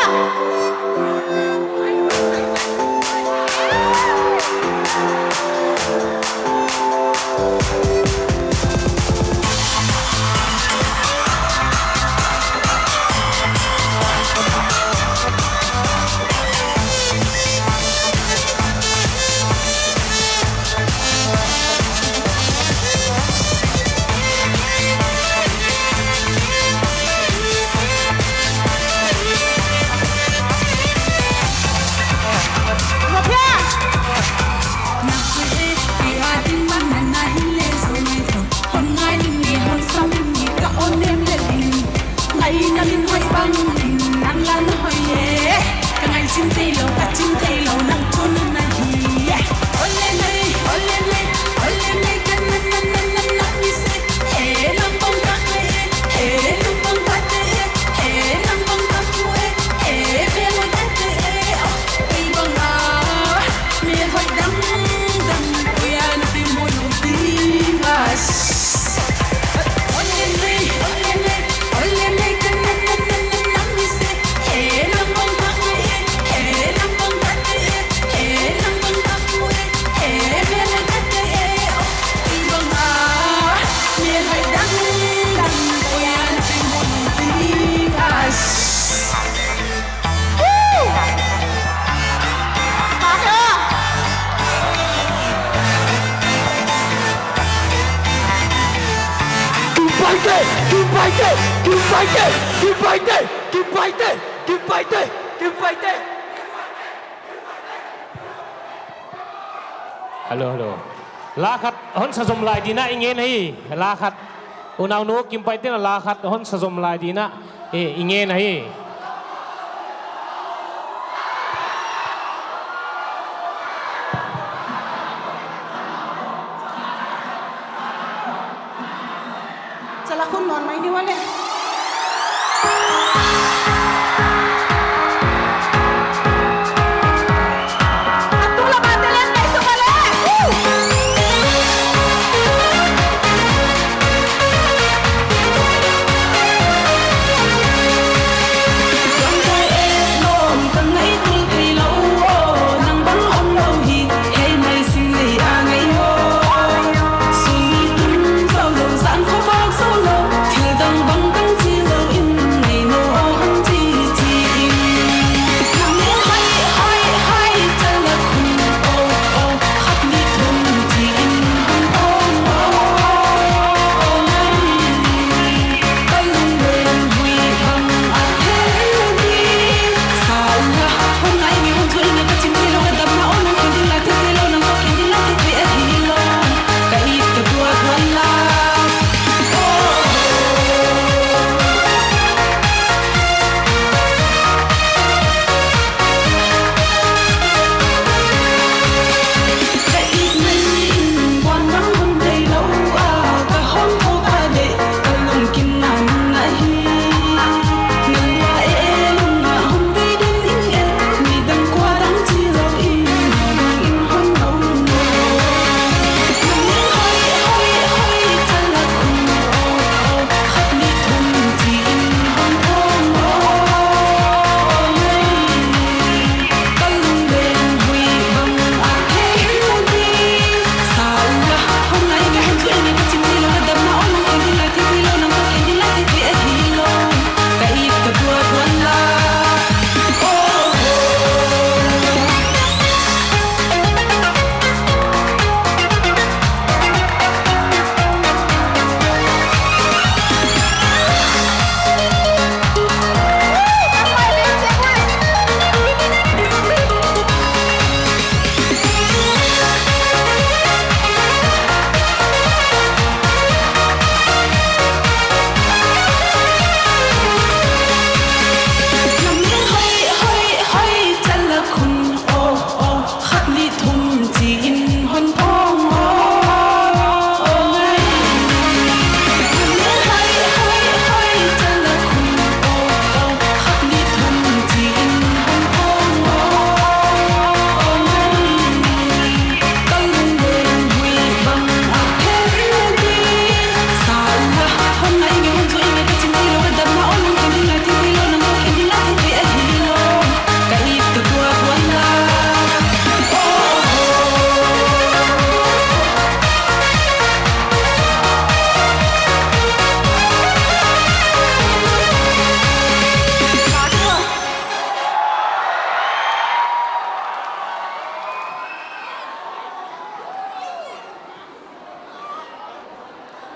Halo. Lakat hon sazom lai dina ingen hi. Lakat unaw no kim pai te lakat hon sazom lai dina ingen hi. Chala kun non mai ni wale bang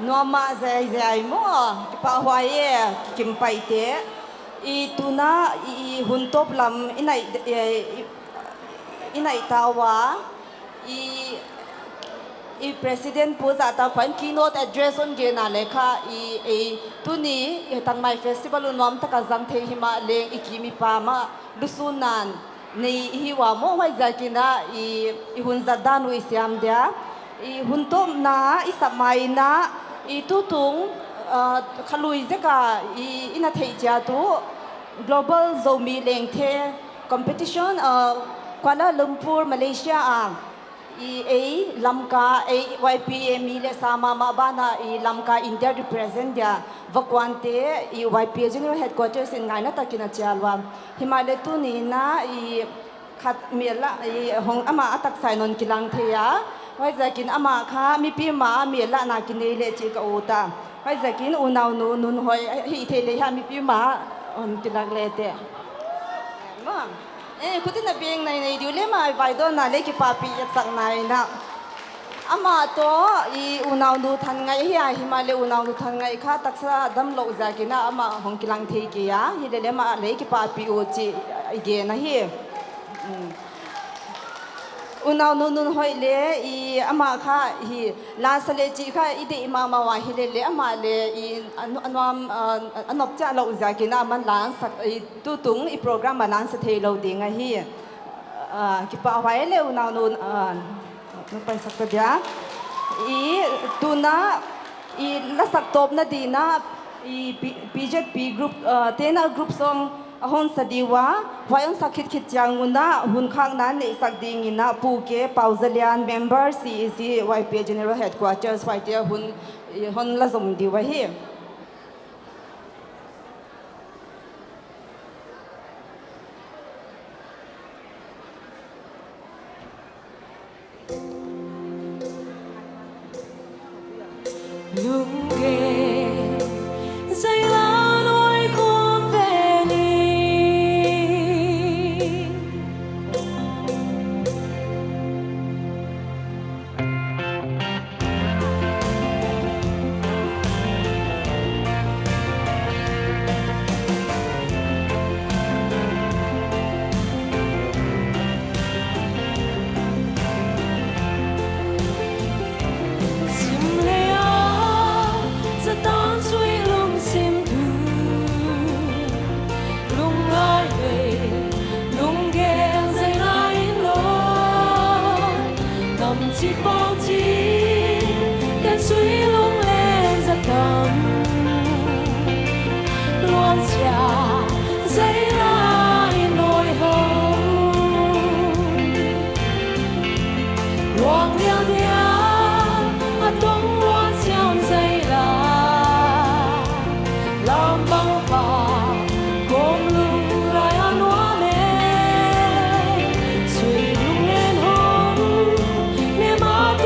Nuama zai mo pa hoye kim pai te I tuna I huntop lam inai tawa I president po sa ta pan keynote address on gena lekha I tuni tang mai festival unwam ta ka jang the hima leng ikimi pa ma lusunan nei hiwa mo wai zakina I hunza danu isyam dia I huntom na isamai na I tutung khalui zeka I ina thei cha tu global zomi leng the competition Kuala Lumpur Malaysia I lamka YPA mi le sama ma bana I lamka India represent dia vakwante I YPA general headquarters in ngaina takina chalwa Himalaya tu ni na I khat mela I hong ama atak sainon kilang theya wai zakin ama kha mi pi ma mela na kinei le chi ka uta wai zakin unaw nu nun hoi hi thele ha mi pi ma on kilang le te ma kutin na bieng nai diule ma vai do na le ki papi yak sak nai na ama to I unaw nu than ngai hi Himalaya unaw nu than ngai kha taksa dam lo zakina ama hong kilang thei ki ya hi le ma le ki papi o chi ge na hi unaw nun hoi le I ama kha hi la sale chi kha ide imama wa hi le ama le I anwam anop cha lo zakina man lan sak I tutung I program manan sa thei lo ding hi ki pa wai le unaw nun no pai sak ta dia I tuna I la sak top na di na I BJP group tena group song ahon sadiwa wayon sakit kit yang una hun khang nan ne sak ding ina puke pauzalian member CEC YPA general headquarters waitia hun hon la zom diwa hi Hãy subscribe cho kênh Ghiền Mì Gõ để không bỏ lỡ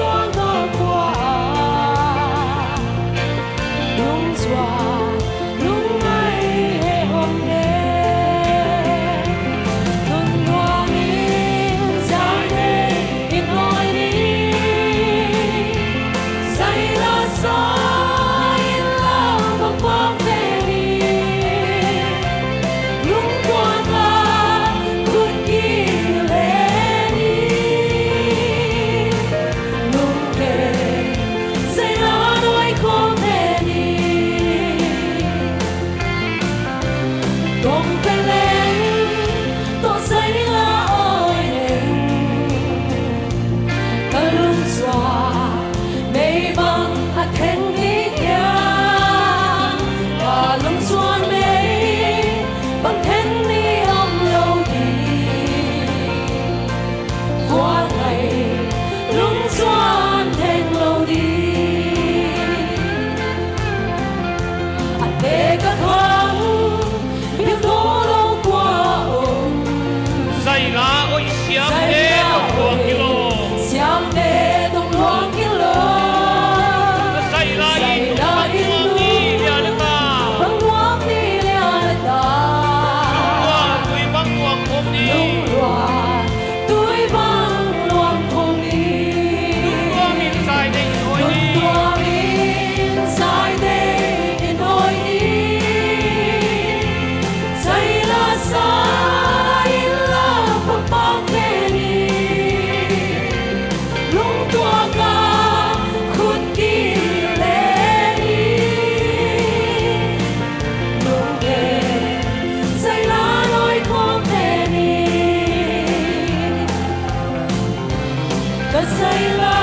ka sai la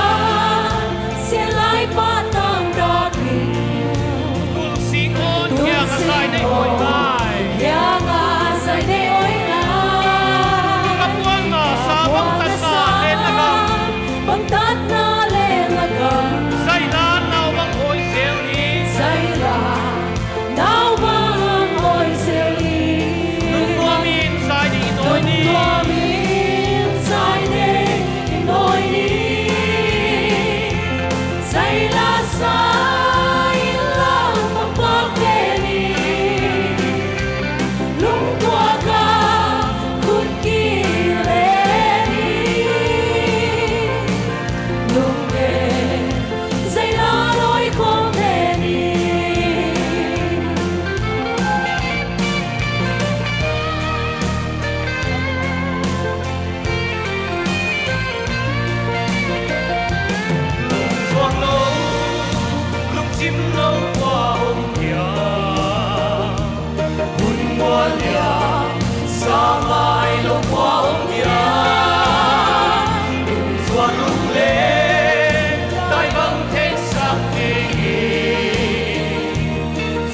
se lai pa tam da ki tul sing on kya ka sai nei oi lai ya nga sai nei oi la ka puang na sa bang tan na le la ka bang tat na le la ka sai la nau bang oi sel ni sai la nau bang oi sel ni nun tua min sai ni noi ni tua min sai ni noi ni sai la sai la bang bang ve ni lung tua ka khut ki le ni lung ge sai la loi khom ve ni xuân lâu lúc chim lâu qua hôm kia hôn mua lia xa mai lâu qua hôm kia đừng xuân lúc lên tai vắng thế sắc kỳ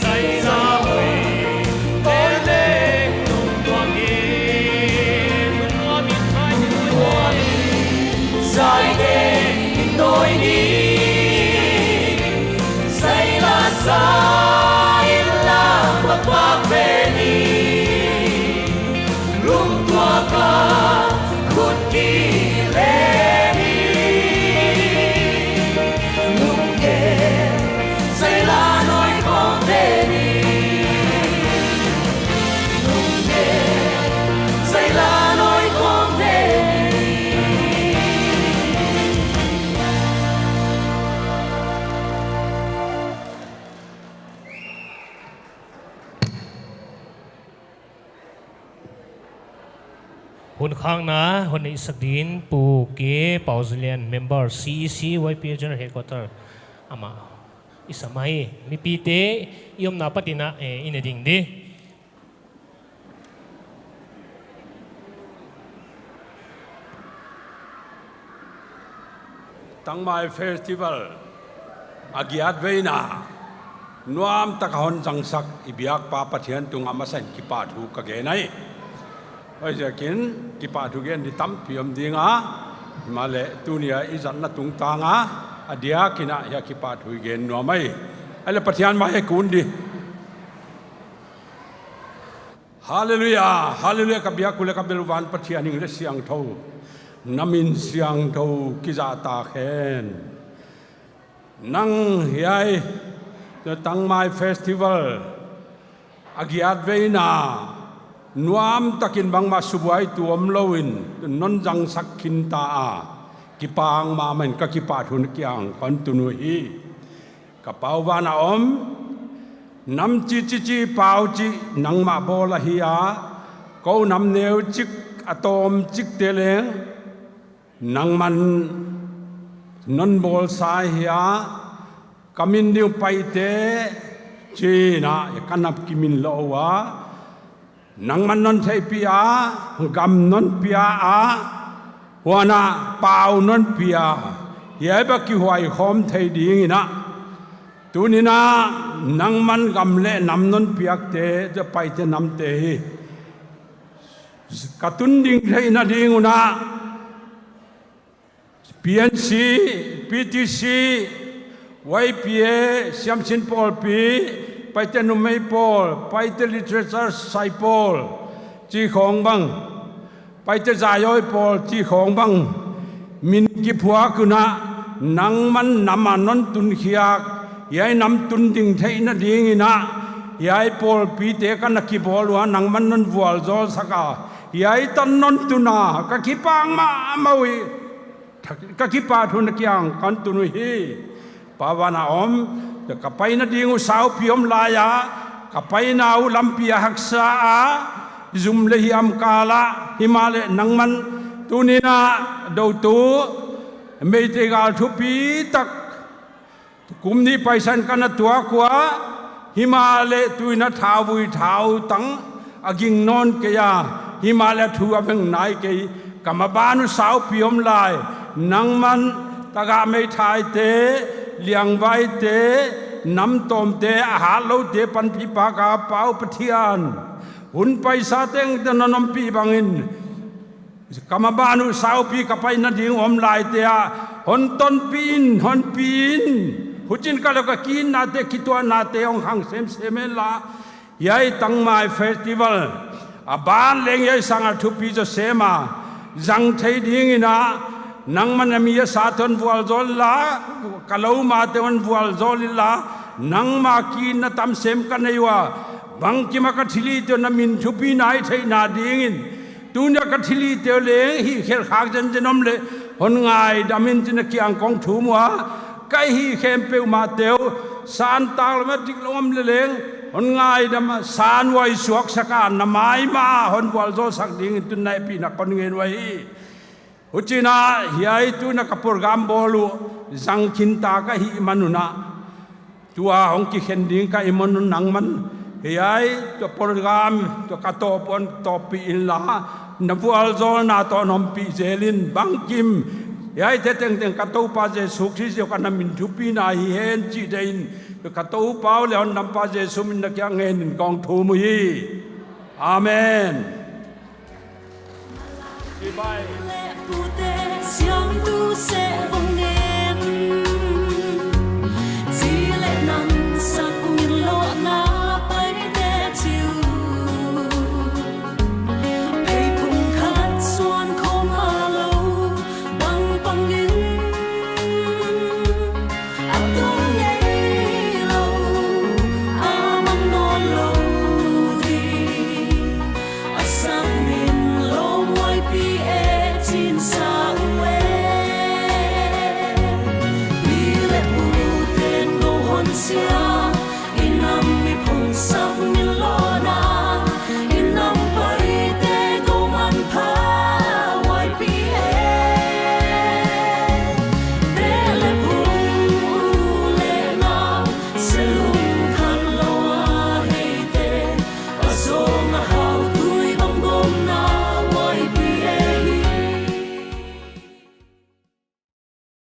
say ra bầy bé lên nung tua miên nung tua miên sai nung tua miên sai đêm đôi đi say la sai la bak bak ve ni lung tua ka khut ki le ni lung ge say la nói con ve ni lung ge say la nói con ve ni hun khang na hun isakdin pu ke Pauzilian member CEC YPA General Headquarter ama isamai mi pite iom na patina ineding di Tang Mai Festival agiat veina nuam takahon jangsak ibiak pa pathian tung amasan kipa thu ka ge nai oi jakin kipa thu gen di tam piam dinga male tunia izan na tung tanga adia kina ya kipa thu gen nuamai ale pathian ma he kun di hallelujah hallelujah ka biak kule ka belwan pathian ing le siang tho namin siang tho kiza ta khen nang hiai the Tang Mai Festival agiat veina nuam takin bang ma subuai tuam lowin non jang sakhin ta a kipang ma men ka kipa thun kyang kon tunu hi ka pawwana om nam chi chi chi pau chi nang ma bola hi a ko nam neu chik atom chik teleng nang man non bol sai hi a kamin diu pai te chi na kanap kimin lo wa nang man non thei pia gam non pia a wana pau non pia ye ba ki huai khom thei ding ina tunina nang man gam le nam non piak te je pai te nam te hi katun ding thei na ding una PNC PTC YPA Siam Sin Paul P pai te nu mei Paul pai te literature sai Paul chi khong bang pai te zayoi Paul chi khong bang min ki phua kuna nang man nama non tun khiak yai nam tun ding thei na ding ina yai Paul P te kan na ki bol wa nang man non vual zol saka yai tan non tuna ka ki pang ma mawi ka ki pa thun kyang kan tunu hi pawana om the kapaina dingu sau piom laya kapaina u lampia haksa a zum lehiam kala himale nangman tunina do tu meitegal thupi tak kumni paisan kana tua kwa himale tuina thawui thau tang aging non ke ya himale thu aveng nai ke kamabanu sau piom lai นังมันตะกะไม่ทายเตเลียงไว้เตน้ำต้มเตอาหารเราเตปันพิปากาเปาปะเทียนหุ่นไปซาเต็งตะนนมปีบังอินกรรมบานุสาวปีกับไปนาดิงอมลายเตียหนต้นปีนหนปีนหุจินก็แล้วก็กินนาเตคิตัวนาเตองหังเซมเซเมลายัยตั้งไม้เฟสติวัลบ้านเลี้ยงยัยสังอาทุปีจะเสมาจังเทดิ้งนะนังมันมีสาธนวัวจอลลากะเลามาเตวันวัวจอลิลานังมากินนะตามเซมกันในว่าบังกิมากัทิลีเตนามินทุปีนายเทนาดิ้งตูนกัทิลีเตเลฮีเขลขากจันจะนมเลหนง่ายดามินจินกีอังกองถูมัวไกฮีเขมเปวมาเตวสานตาลมาจิกลมเลงหนง่ายดามสานไว้สวกสกานนามายมาหนวัลโซสักดิ้งตุนในปีนักคนเงินไว้หุจินาเฮียตุนักโปรแกรมบอลูจังคินตากะฮีมันุนาตัวของกิเขนดิ้งกะอิมนุนังมันเฮียตัวโปรแกรมตัวกระโตปนตอปีอินลานับวัลโซนาตอนอมปีเจลินบังกิมยายเทงกระตูปาเจสุขที่เสียวกันนำมินทุปีนาเฮนจีเดนกระตูปาวแล้วนำปาเจสุมินนักยังเงินกองทูมุยอาเมน